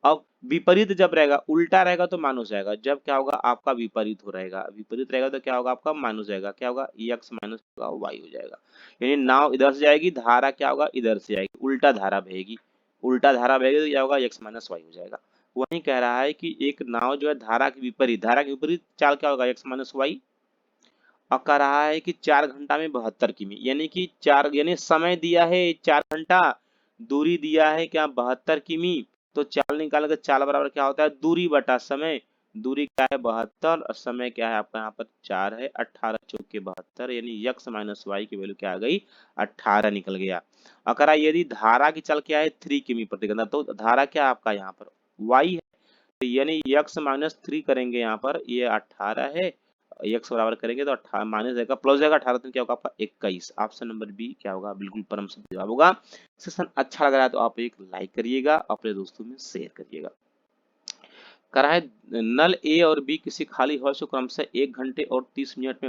अब विपरीत जब रहेगा, उल्टा रहेगा तो माइनस जाएगा, जब क्या होगा आपका विपरीत हो रहेगा, विपरीत रहेगा तो क्या होगा आपका माइनस जाएगा, क्या होगा x माइनस वाई हो जाएगा। यानी नाव इधर से जाएगी, धारा क्या होगा इधर से जाएगी, उल्टा धारा बहेगी, उल्टा धारा बहेगी तो क्या होगा x माइनस वाई हो जाएगा। वही कह रहा है कि एक नाव जो है धारा के विपरीत, धारा के विपरीत चाल क्या होगा x माइनस वाई, और कह रहा है कि 4 घंटा में 72 किमी, यानी कि 4 यानी समय दिया है 4 घंटा, दूरी दिया है क्या 72 किमी, तो चाल निकाल के चाल बराबर क्या होता है दूरी बटा समय, दूरी क्या है 72 और समय क्या है आपका यहाँ पर 4 है, 18 चौके 72 यानी x माइनस वाई की वैल्यू क्या आ गई 18 निकल गया। और कह रहा है यदि धारा की चाल क्या है 3 किमी प्रति घंटा, तो धारा क्या आपका यहाँ पर y है, तो यानी x माइनस 3 करेंगे यहाँ पर ये 18 है, x बराबर करेंगे तो 18 माइनस जाएगा प्लस जाएगा, 18 तो क्या होगा आपका 21। ऑप्शन नंबर बी क्या होगा बिल्कुल परम सत्य जवाब होगा। सेशन अच्छा लग रहा है तो आप एक लाइक करिएगा, अपने दोस्तों में शेयर करिएगा। करा है नल ए और बी किसी खाली हॉल से क्रमशः 1 घंटे और 30 मिनट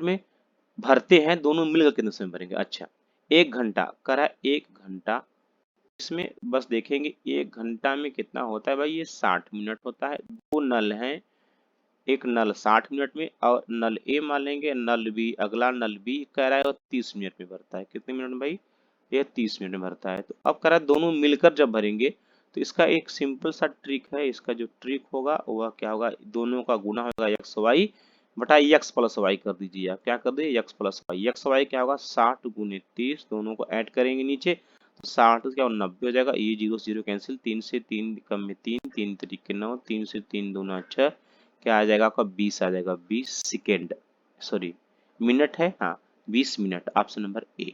में भरते हैं, दोनों मिलकर कितने समय भरेंगे। अच्छा 1 घंटा करा है, 1 घंटा इसमें बस देखेंगे 1 घंटा में कितना होता है भाई, ये 60 मिनट होता है। दो नल हैं, एक नल 60 मिनट में और नल ए मान लेंगे, नल बी अगला नल बी कह रहा है और 30 मिनट में भरता है। कितने मिनट में भाई, ये 30 मिनट में भरता है। तो अब कह रहा है दोनों मिलकर जब भरेंगे तो इसका एक सिंपल सा ट्रिक है। इसका जो ट्रिक होगा वह क्या होगा, दोनों का गुना होगा एक्स वाई बटा एक्स प्लस वाई कर दीजिए। आप क्या कर दिए, X plus Y. X Y क्या होगा 60 गुने 30, दोनों को ऐड करेंगे नीचे तो 60 क्या 90 हो जाएगा। ये जीरो से जीरो कैंसिल, 3 से 3 कम में 3, 3 तरीके 9, 3 से 3 दूना 6, क्या आ जाएगा आपका 20 आ जाएगा। 20 सेकेंड, सॉरी मिनट है, हाँ 20 मिनट। Option number A.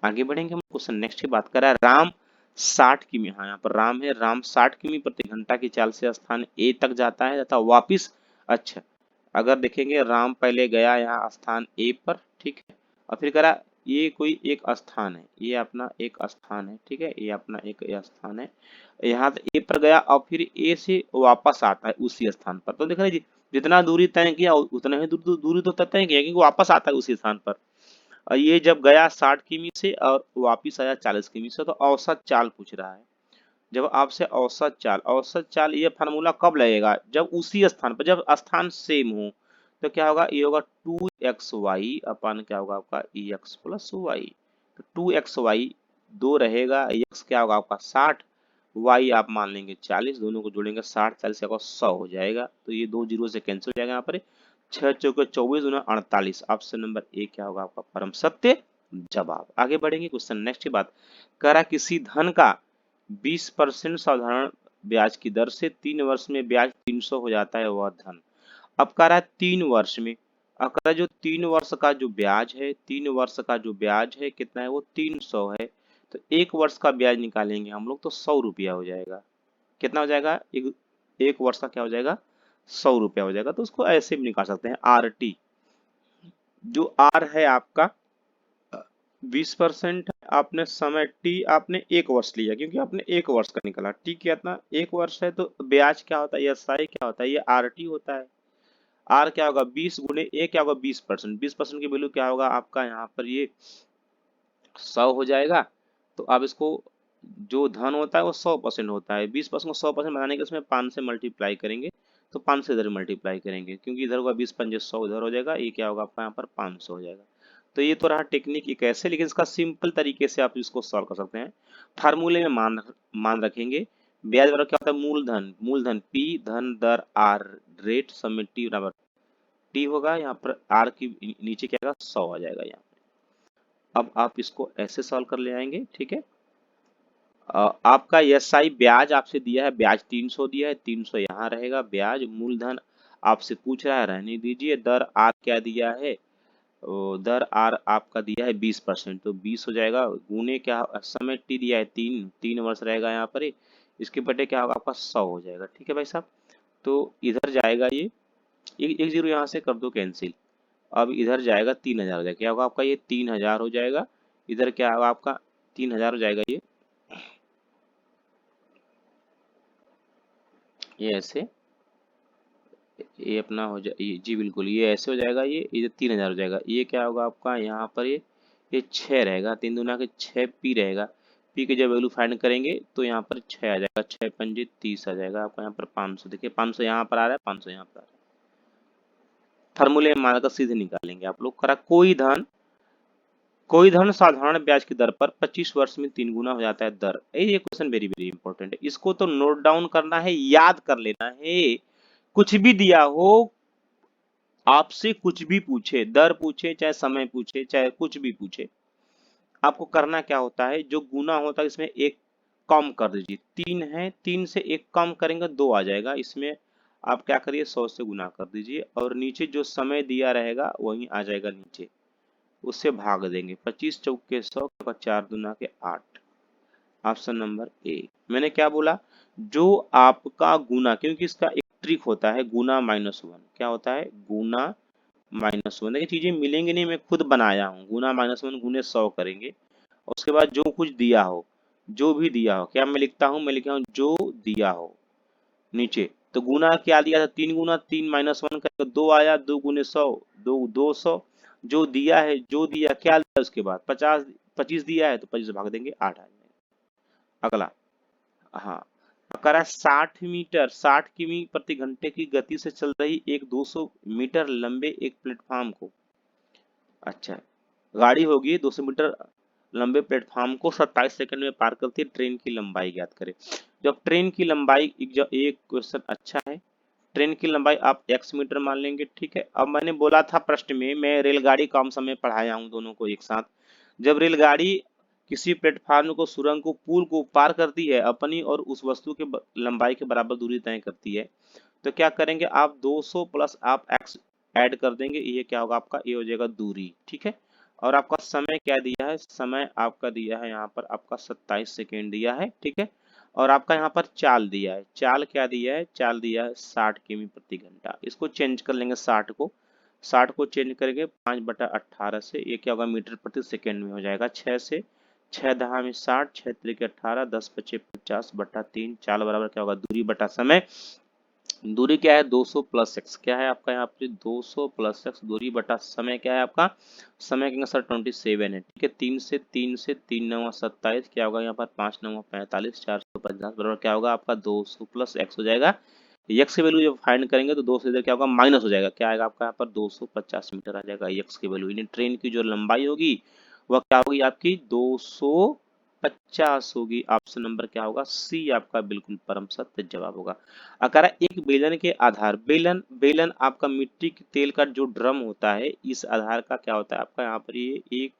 आगे बढ़ेंगे हम क्वेश्चन नेक्स्ट की बात कर रहा है। राम 60 किमी, हाँ यहाँ पर राम है, राम 60 किमी प्रति घंटा की चाल से स्थान ए तक जाता है तथा वापिस। अच्छा अगर देखेंगे राम पहले गया यहाँ स्थान ए पर, ठीक है, और फिर करा ये कोई एक स्थान है, ये अपना एक स्थान है, ठीक है, ये अपना एक स्थान है, यहाँ ए पर गया और फिर ए से वापस आता है उसी स्थान पर। तो देख रहे जी जितना दूरी तय किया उतना ही दूरी तो तय किया, क्योंकि वापस आता है उसी स्थान पर। और ये जब गया 60 किमी से और वापिस आया 40 किमी से, तो औसत चाल पूछ रहा है। जब आपसे औसत चाल ये फार्मूला कब लगेगा, जब उसी स्थान पर, जब स्थान सेम हो, तो क्या होगा, ये होगा 2xy अपन क्या होगा आपका एक्स प्लस वाई। तो 2xy दो रहेगा, एक्स क्या होगा आपका 60, वाई आप मान लेंगे 40, दोनों को जोड़ेंगे 60 40 का 100 हो जाएगा। तो ये दो जीरो से कैंसिल हो जाएगा यहाँ पर। 6 चौके 24 दूना 48। ऑप्शन नंबर ए क्या होगा आपका परम सत्य जवाब। आगे बढ़ेंगे क्वेश्चन नेक्स्ट की बात करा, किसी धन का 20% साधारण ब्याज की दर से 3 वर्ष में ब्याज 300 हो जाता है वह धन। अब कह रहा है 3 वर्ष में, अब कह रहा है जो 3 वर्ष का जो ब्याज है, 3 वर्ष का जो ब्याज है कितना है, वो 300 है। तो 1 वर्ष का ब्याज निकालेंगे हम लोग तो 100 रुपया हो जाएगा। कितना हो जाएगा, एक वर्ष का क्या हो जाएगा 100 रुपया हो जाएगा। तो उसको ऐसे भी निकाल सकते हैं, आर टी जो आर है आपका 20% आपने समय टी आपने 1 वर्ष लिया, क्योंकि आपने 1 वर्ष का निकाला। टी कितना 1 वर्ष है, तो ब्याज क्या होता है, एस आई क्या होता है, ये आर टी होता है। आर क्या होगा 20 गुने ए क्या होगा 20%, 20% की वैल्यू क्या होगा आपका यहाँ पर ये 100 हो जाएगा। तो अब इसको जो धन होता है वो 100% होता है, 20% को 100% बनाने के उसमें 5 से मल्टीप्लाई करेंगे, तो 5 से इधर मल्टीप्लाई करेंगे, क्योंकि इधर होगा 20 पंजे 100 इधर हो जाएगा, ये क्या होगा आपका यहाँ पर 500 हो जाएगा। तो ये तो रहा टेक्निक एक ऐसे, लेकिन इसका सिंपल तरीके से आप इसको सॉल्व कर सकते हैं। फार्मूले में मान रखेंगे, ब्याज दर क्या होता है, मूलधन पी धन दर आर रेट समेट टी बराबर टी होगा, यहाँ पर आर की नीचे क्या आएगा 100 आ जाएगा यहाँ। अब आप इसको ऐसे सॉल्व कर ले आएंगे, ठीक है। आपका एस आई ब्याज आपसे दिया है, ब्याज 300 दिया है, 300 यहाँ रहेगा ब्याज। मूलधन आपसे पूछ रहा है, रहने दीजिए। दर आर क्या दिया है, दर आर आपका दिया है 20%, तो 20 हो जाएगा। गुने क्या समय टी दिया है 3 वर्ष रहेगा यहाँ पर। इसके बटे क्या होगा आपका 100 हो जाएगा, ठीक है भाई साहब। तो इधर जाएगा ये एक जीरो यहाँ से कर दो कैंसिल। अब इधर जाएगा 3000 हो जाएगा, क्या होगा आपका ये 3000 हो जाएगा। इधर क्या होगा आपका 3000 हो जाएगा, ये ऐसे, ये अपना हो जाए जी बिल्कुल, ये ऐसे हो जाएगा, ये इधर 3000 हो जाएगा। ये क्या होगा आपका यहाँ पर ये 6 रहेगा, 3 दूना के 6 पी रहेगा। पी की जब वैल्यू फाइंड करेंगे तो यहाँ पर 6 आ जाएगा, 6 पंजे 30 आ जाएगा आपका यहाँ पर 500। देखिए 500 यहाँ पर आ रहा है, 500 यहाँ पर आ रहा है। फार्मूले में मानकर सीधे निकालेंगे आप लोग। करा कोई धन साधारण ब्याज की दर पर 25 वर्ष में 3 गुना हो जाता है दर। ये क्वेश्चन वेरी वेरी इंपॉर्टेंट है, इसको तो नोट डाउन करना है, याद कर लेना है। कुछ भी दिया हो, आपसे कुछ भी पूछे, दर पूछे चाहे समय पूछे चाहे कुछ भी पूछे, आपको करना क्या होता है, जो गुना होता है इसमें एक कम कर दीजिए। 3 है, 3 से एक कम करेंगे 2 आ जाएगा। इसमें आप क्या करिए 100 से गुना कर दीजिए, और नीचे जो समय दिया रहेगा वही आ जाएगा नीचे, उससे भाग देंगे। 25 चौके 100 4 दूना के 8। Option number A. मैंने क्या बोला, जो आपका गुना, क्योंकि इसका एक ट्रिक होता है गुना -1। क्या होता है गुना -1। देखिए चीजें मिलेंगी नहीं, मैं खुद बनाया हूँ। गुना -1 गुने 100 करेंगे, और उसके बाद जो कुछ दिया हो जो भी दिया हो, क्या मैं लिखता हूं, मैं लिखा हूं जो दिया हो नीचे। तो गुना क्या दिया था, 3 गुना 3 माइनस 1 का 2 आया, 2 गुने 100, 200। जो दिया है, जो दिया क्या दिया उसके बाद 50, 25 दिया है तो 25 भाग देंगे 8 आ जाएगा। अगला, हाँ, करा 60 मीटर 60 किमी प्रति घंटे की गति से चल रही एक 200 मीटर लंबे एक प्लेटफॉर्म को, अच्छा, गाड़ी होगी 200 मीटर लंबे प्लेटफॉर्म को 27 सेकंड में पार करती है, ट्रेन की लंबाई ज्ञात करें। जब ट्रेन की लंबाई, एक क्वेश्चन अच्छा है, ट्रेन की लंबाई आप x मीटर मान लेंगे, ठीक है। अब मैंने बोला था प्रश्न में, मैं रेलगाड़ी कम समय पढ़ाया हूं दोनों को एक साथ। जब रेलगाड़ी किसी प्लेटफार्म को, सुरंग को, पुल को पार करती है, अपनी और उस वस्तु के लंबाई के बराबर दूरी तय करती है, तो क्या करेंगे आप 200 प्लस आप x ऐड कर देंगे, ये क्या होगा आपका, ये हो जाएगा दूरी, ठीक है। और आपका समय क्या दिया है, समय आपका दिया है यहाँ पर आपका 27 सेकेंड दिया है, ठीक है। और आपका यहाँ पर चाल दिया है, चाल क्या दिया है, चाल दिया है 60 किमी प्रति घंटा। इसको चेंज कर लेंगे 60 को चेंज करेंगे 5/18 से, ये क्या होगा मीटर प्रति सेकेंड में हो जाएगा। 6 से 6 दहा में 60, 6 त्रिक 18, 10 पचे 50/3, चाल बराबर क्या होगा, दूरी बटा समय। दूरी क्या है 200 प्लस एक्स, क्या है आपका यहाँ पे 200 प्लस एक्स, दूरी बटा समय क्या है आपका, समय कहेंगे सर 27 है, ठीक है। 3 9 27, क्या होगा यहाँ पर 5 9 45, 450 बराबर क्या होगा आपका 200 प्लस एक्स हो जाएगा। एक्स की वैल्यू जब फाइंड करेंगे तो 2 से इधर क्या होगा माइनस हो जाएगा, क्या आएगा आपका यहाँ पर 250 मीटर आ जाएगा एक्स की वैल्यू, यानी ट्रेन की जो लंबाई होगी वह क्या होगी आपकी 250 होगी। ऑप्शन नंबर क्या होगा, सी आपका बिल्कुल परम सत्य जवाब होगा। अगर एक बेलन के आधार, बेलन बेलन आपका मिट्टी के तेल का जो ड्रम होता है, इस आधार का क्या होता है आपका यहाँ पर, ये एक,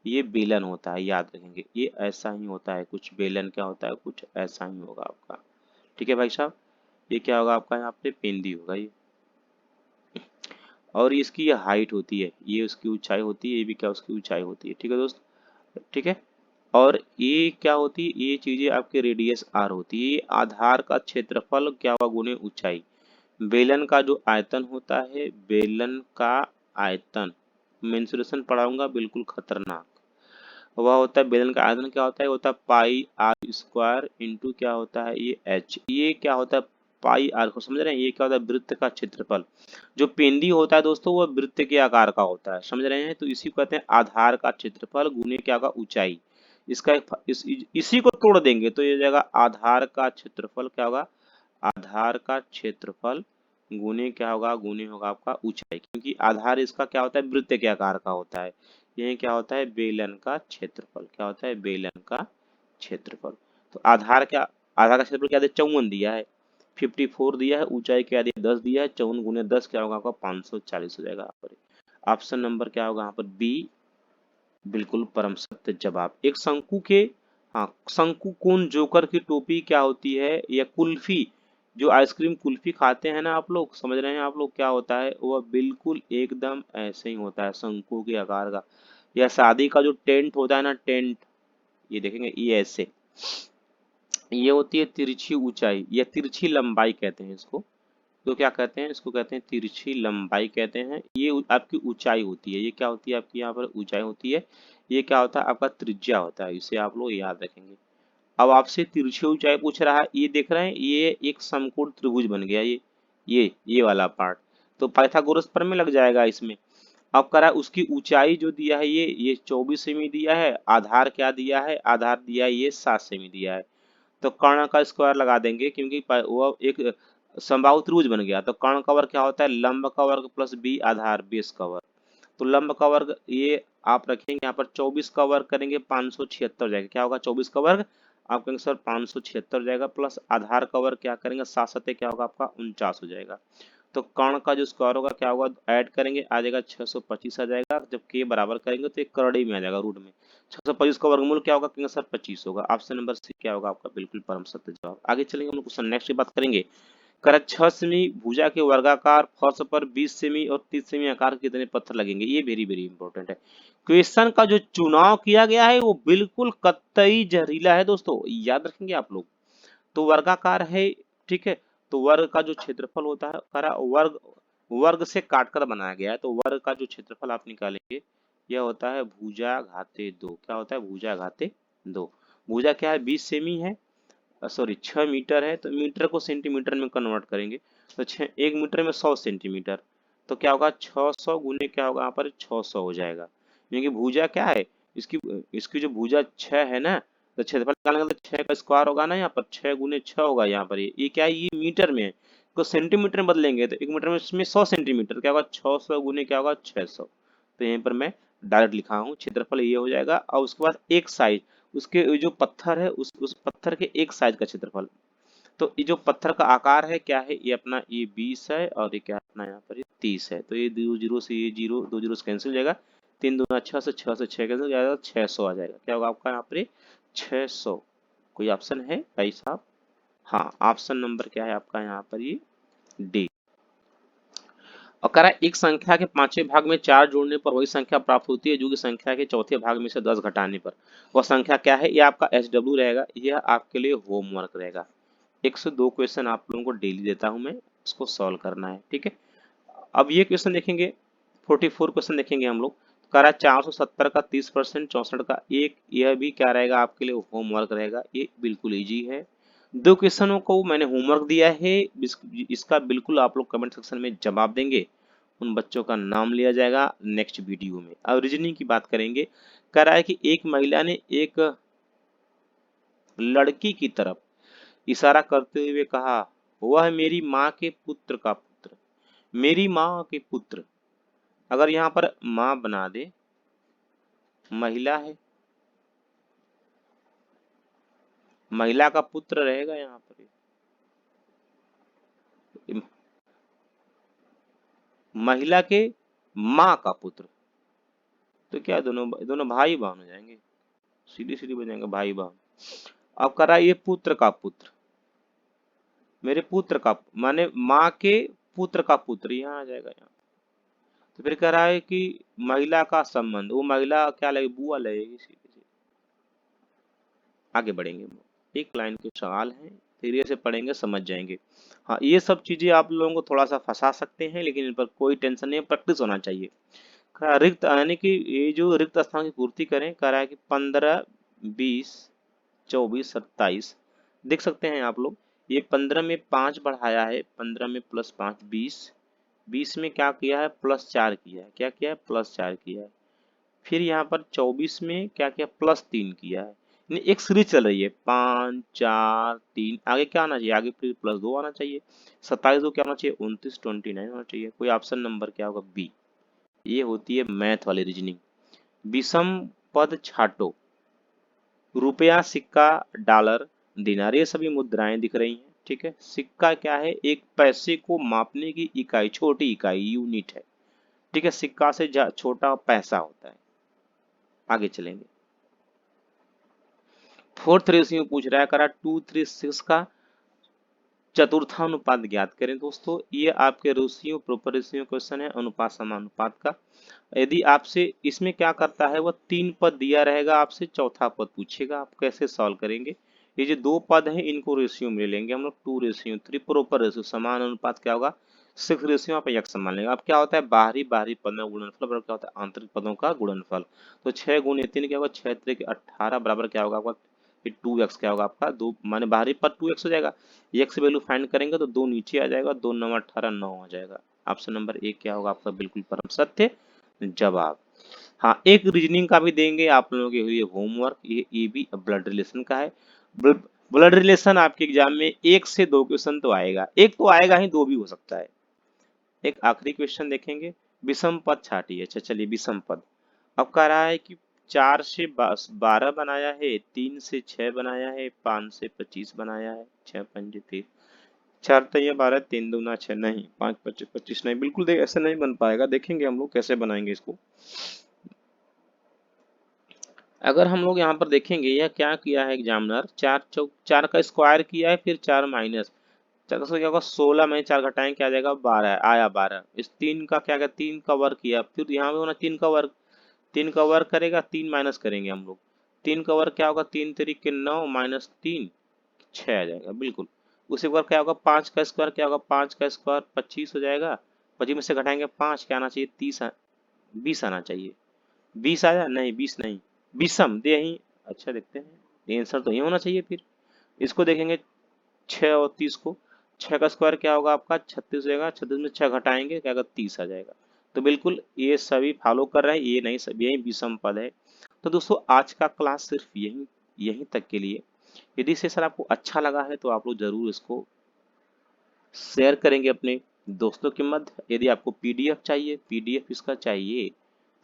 ये बेलन होता है, याद रखेंगे ये ऐसा ही होता है कुछ, बेलन क्या होता है कुछ ऐसा ही होगा आपका, ठीक है भाई साहब। ये क्या होगा आपका यहाँ पे पेंदी होगा ये, और इसकी ये हाइट होती है, ये उसकी ऊंचाई होती है, ये भी क्या उसकी ऊंचाई होती है, ठीक है दोस्त, ठीक है। और ये क्या होती है, ये चीजें आपके रेडियस आर होती है, ये आधार का क्षेत्रफल क्या होगा गुने ऊंचाई। बेलन का जो आयतन होता है, बेलन का आयतन, मेंसुरेशन पढ़ाऊंगा बिल्कुल खतरनाक, वह होता है बेलन का आयतन क्या होता है, होता है पाई आर स्क्वायर इंटू क्या होता है ये एच, ये क्या होता है पाई आर को समझ रहे हैं, ये क्या होता है वृत्त का क्षेत्रफल। जो पेंदी होता है दोस्तों वह वृत्त के आकार का होता है, समझ रहे हैं, तो इसी को कहते हैं आधार का क्षेत्रफल गुने क्या होगा ऊंचाई। इसका इसी को तोड़ देंगे तो ये हो जाएगा आधार का क्षेत्रफल क्या होगा, आधार का क्षेत्रफल गुने क्या होगा, गुने होगा आपका ऊंचाई, क्योंकि आधार इसका क्या होता है वृत्त के आकार का होता है। यह क्या होता है बेलन का क्षेत्रफल, क्या होता है बेलन का क्षेत्रफल। तो आधार क्या, आधार का क्षेत्रफल क्या दिया 54 दिया है, 54 दिया है, ऊंचाई क्या दिया 10 दिया है, 54 गुने 10 क्या होगा आपका 540 हो जाएगा यहाँ पर। ऑप्शन नंबर क्या होगा यहाँ पर बी बिल्कुल परम सत्य जवाब। एक शंकु के, हाँ, शंकु कोण जोकर की टोपी क्या होती है, या कुल्फी, जो आइसक्रीम कुल्फी खाते हैं ना आप लोग, समझ रहे हैं आप लोग, क्या होता है वह बिल्कुल एकदम ऐसे ही होता है शंकु के आकार का। या शादी का जो टेंट होता है ना टेंट, ये देखेंगे ये ऐसे, ये होती है तिरछी ऊंचाई या तिरछी लंबाई कहते हैं इसको। तो क्या कहते हैं इसको, कहते हैं तिरछी लंबाई कहते हैं। ये आपकी ऊंचाई होती है, ये क्या होती है आपकी यहाँ पर ऊंचाई होती है, ये क्या होता है आपका त्रिज्या होता है, इसे आप लोग याद रखेंगे। अब आपसे तिरछी ऊंचाई पूछ रहा है, ये देख रहे हैं ये एक समकोण त्रिभुज बन गया, ये वाला पार्ट, तो पाइथागोरस प्रमेय लग जाएगा इसमें। अब करा उसकी ऊंचाई जो दिया है ये 24 सेमी दिया है, आधार क्या दिया है, आधार दिया है ये 7 सेमी दिया है। तो कर्ण का स्क्वायर लगा देंगे, क्योंकि वो एक समबाहु त्रिभुज बन गया। तो कर्ण का वर्ग क्या होता है, लंब का वर्ग प्लस बी आधार बेस का वर्ग। तो लंब का वर्ग ये आप रखेंगे यहाँ पर, 24 का वर्ग करेंगे 576 जाएगा, क्या होगा 24 का वर्ग आप कहेंगे सर 576 जाएगा, प्लस आधार का वर्ग क्या करेंगे 7 सत्ते क्या होगा आपका 49 हो जाएगा। तो कर्ण का जो स्क्वायर होगा क्या होगा, ऐड करेंगे आ जाएगा 625 आ जाएगा, जब के बराबर करेंगे तो एक करोड़ में आ जाएगा रूट में। 625 का वर्गमूल क्या होगा, कहेंगे सर 25 होगा। ऑप्शन नंबर सी क्या होगा आपका बिल्कुल परम सत्य जवाब। आगे चलेंगे हम लोग क्वेश्चन नेक्स्ट की बात करेंगे। कर 6 सेमी भुजा के वर्गाकार फर्श पर 20 सेमी और 30 सेमी आकार के कितने पत्थर लगेंगे, ये वेरी वेरी इंपॉर्टेंट है। क्वेश्चन का जो चुनाव किया गया है वो बिल्कुल कतई जहरीला है दोस्तों, याद रखेंगे आप लोग। तो वर्गाकार है, ठीक है। तो वर्ग का जो क्षेत्रफल होता है, करा वर्ग, वर्ग से काटकर बनाया गया है, तो वर्ग का जो क्षेत्रफल आप निकालेंगे यह होता है भुजा घाते 2, क्या होता है भुजा घाते 2। भुजा क्या है 20 सेमी है, सॉरी 6 मीटर है, तो मीटर को सेंटीमीटर में कन्वर्ट करेंगे तो 1 मीटर में 100 सेंटीमीटर, तो क्या होगा 600 गुने क्या होगा यहाँ पर 600 हो जाएगा, क्योंकि भुजा क्या है इसकी इसकी जो भुजा 6 है ना, तो क्षेत्रफल निकालेंगे तो 6 का स्क्वायर होगा ना, यहाँ पर 6 गुने 6 होगा, यहाँ पर ये क्या है ये मीटर में है, तो सेंटीमीटर में बदलेंगे तो 1 मीटर में इसमें 100 सेंटीमीटर क्या होगा 600 गुने क्या होगा 600, तो यहीं पर मैं डायरेक्ट लिखा हूँ क्षेत्रफल ये हो जाएगा। और उसके बाद एक साइज उसके जो पत्थर है उस पत्थर के एक साइज का क्षेत्रफल, तो ये जो पत्थर का आकार है क्या है ये अपना ये 20 है और ये क्या है अपना यहाँ पर ये 30 है, तो ये दो जीरो से ये जीरो दो जीरो से कैंसिल हो जाएगा, 3 दूना 6 से 6 से 6 कैंसिल हो जाएगा, 600 आ जाएगा, क्या होगा आपका यहाँ पर 600। कोई ऑप्शन है भाई साहब? हाँ, ऑप्शन नंबर क्या है आपका यहाँ पर ये डी। और कह रहा है एक संख्या के पांचवें भाग में 4 जोड़ने पर वही संख्या प्राप्त होती है जो कि संख्या के चौथे भाग में से 10 घटाने पर वह संख्या क्या है, ये आपका SW रहेगा, यह आपके लिए होमवर्क रहेगा। 102 क्वेश्चन आप लोगों को डेली देता हूं मैं, इसको सॉल्व करना है, ठीक है। अब ये क्वेश्चन देखेंगे 44 क्वेश्चन देखेंगे हम लोग, कह रहा है 470 का 30%, 64 का 1, यह भी क्या रहेगा आपके लिए होमवर्क रहेगा, ये बिल्कुल इजी है। दो क्वेश्चनों को मैंने होमवर्क दिया है, इसका बिल्कुल आप लोग कमेंट सेक्शन में जवाब देंगे, उन बच्चों का नाम लिया जाएगा नेक्स्ट वीडियो में। अब रीजनिंग की बात करेंगे, कह रहा है कि एक महिला ने एक लड़की की तरफ इशारा करते हुए कहा वह मेरी माँ के पुत्र का पुत्र, मेरी माँ के पुत्र, अगर यहाँ पर माँ बना दे, महिला है, महिला का पुत्र रहेगा यहाँ पर, महिला के माँ का पुत्र, तो क्या दोनों दोनों भाई बहन हो जाएंगे, सीधी सीधी बन जाएंगे भाई बहन। अब कह रहा है ये पुत्र का पुत्र, मेरे पुत्र का माने माँ के पुत्र का पुत्र यहाँ आ जाएगा यहाँ, तो फिर कह रहा है कि महिला का संबंध, वो महिला क्या लगेगी बुआ लगेगी सीधी सीधी। आगे बढ़ेंगे, एक लाइन के सवाल हैं, धीरे से पढ़ेंगे समझ जाएंगे। हाँ ये सब चीजें आप लोगों को थोड़ा सा फंसा सकते हैं लेकिन इन पर कोई टेंशन नहीं, प्रैक्टिस होना चाहिए। रिक्त यानी कि ये जो रिक्त स्थान की पूर्ति करें, कह रहा है कि 15 20 24 27, देख सकते हैं आप लोग, ये 15 में 5 बढ़ाया है, 15 में प्लस 5 20, 20 में क्या किया है प्लस 4 किया है, क्या किया है प्लस 4 किया है, फिर यहाँ पर 24 में क्या किया प्लस 3 किया है, यानी एक सीरीज चल रही है 5 4 3, आगे क्या आना चाहिए आगे फिर प्लस 2 आना चाहिए, 27 2 क्या होना चाहिए 29 29 होना चाहिए, कोई ऑप्शन नंबर क्या होगा बी। ये होती है मैथ वाली रीजनिंग। विषम पद छाटो, रुपया सिक्का डॉलर दिनार ये सभी मुद्राएं दिख रही हैं, ठीक है। सिक्का क्या है एक पैसे को मापने की इकाई, छोटी इकाई यूनिट है, ठीक है, सिक्का से छोटा पैसा होता है। आगे चलेंगे, फोर्थ रेशियो पूछ रहा है, करा 2:3:6 का चतुर्थानुपात ज्ञात करें। दोस्तों ये आपके रेशियो प्रॉपर रेशियो क्वेश्चन है अनुपात समानुपात का। यदि आपसे इसमें क्या करता है, वह 3 पद दिया रहेगा, आपसे चौथा पद पूछेगा, आप कैसे सॉल्व करेंगे। ये जो 2 पद हैं इनको रेशियो में ले लेंगे हम लोग, 2:3, प्रॉपर रेशियो समान अनुपात क्या होगा 6:1 आप एक समान लेंगे। अब क्या होता है बाहरी बाहरी पदों का गुणनफल बराबर क्या होता है आंतरिक पदों का गुणनफल, तो 6 गुणे 3 क्या होगा 6 3 18 बराबर क्या होगा आपका 2x क्या होगा आपका 2 माने बाहरी पद 2x हो जाएगा, x वैल्यू फाइंड करेंगे तो 2 नीचे आ जाएगा, 2 9 18 9 आ जाएगा। ऑप्शन नंबर 1 क्या होगा आपका बिल्कुल परम सत्य जवाब। हाँ एक रीजनिंग का भी देंगे आप लोगों के लिए होमवर्क, ये भी ब्लड रिलेशन का है। ब्लड रिलेशन आपके एग्जाम में 1 से 2 क्वेश्चन तो आएगा, एक तो आएगा ही 2 भी हो सकता है। एक आखिरी क्वेश्चन देखेंगे, विषम पद छाटिए। अच्छा चलिए विषम पद, अब कह रहा है कि 4 से 12 बनाया है, 3 से 6 बनाया है, 5 से 25 बनाया है, 6 5 30, 4 तो 12 3 दूना 6 नहीं, 5 25 25 नहीं, बिल्कुल ऐसे नहीं बन पाएगा, देखेंगे हम लोग कैसे बनाएंगे इसको। अगर हम लोग यहाँ पर देखेंगे यह क्या किया है एग्जामिनर, 4 चौक 4 का स्क्वायर किया है, फिर 4 माइनस 4 का क्या होगा 16 में 4 घटाएं क्या आ जाएगा 12 आया 12, इस 3 का क्या क्या 3 का वर्ग किया, फिर यहाँ पे होना 3 का वर्ग, 3 का वर्ग करेगा 3 माइनस करेंगे हम लोग, 3 का वर्ग क्या होगा 3 तरीके 9 माइनस 3 6 आ जाएगा बिल्कुल। उसी वर्ग क्या होगा 5 का स्क्वायर क्या होगा 5 का स्क्वायर 25 हो जाएगा, 25 में से घटाएंगे 5 क्या आना चाहिए 30 20 आना चाहिए, 20 आया नहीं 20 नहीं विषम दे ही, अच्छा देखते हैं ये आंसर तो ये होना चाहिए। फिर इसको देखेंगे 6 और 30 को, 6 का स्क्वायर क्या होगा आपका 36 हो जाएगा, 36 में 6 घटाएंगे क्या होगा 30 आ जाएगा। तो बिल्कुल ये सभी फॉलो कर रहे हैं, ये नहीं सब यही विषम पद है। तो दोस्तों आज का क्लास सिर्फ यही यहीं तक के लिए। यदि सेशन आपको अच्छा लगा है तो आप लोग जरूर इसको शेयर करेंगे अपने दोस्तों के मध्य। यदि आपको पीडीएफ चाहिए, पीडीएफ इसका चाहिए,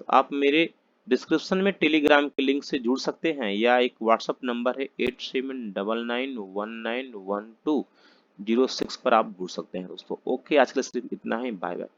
तो आप मेरे डिस्क्रिप्शन में टेलीग्राम के लिंक से जुड़ सकते हैं, या एक व्हाट्सअप नंबर है 8799191206 पर आप जुड़ सकते हैं दोस्तों। ओके, आज के लिए सिर्फ इतना ही। Bye bye.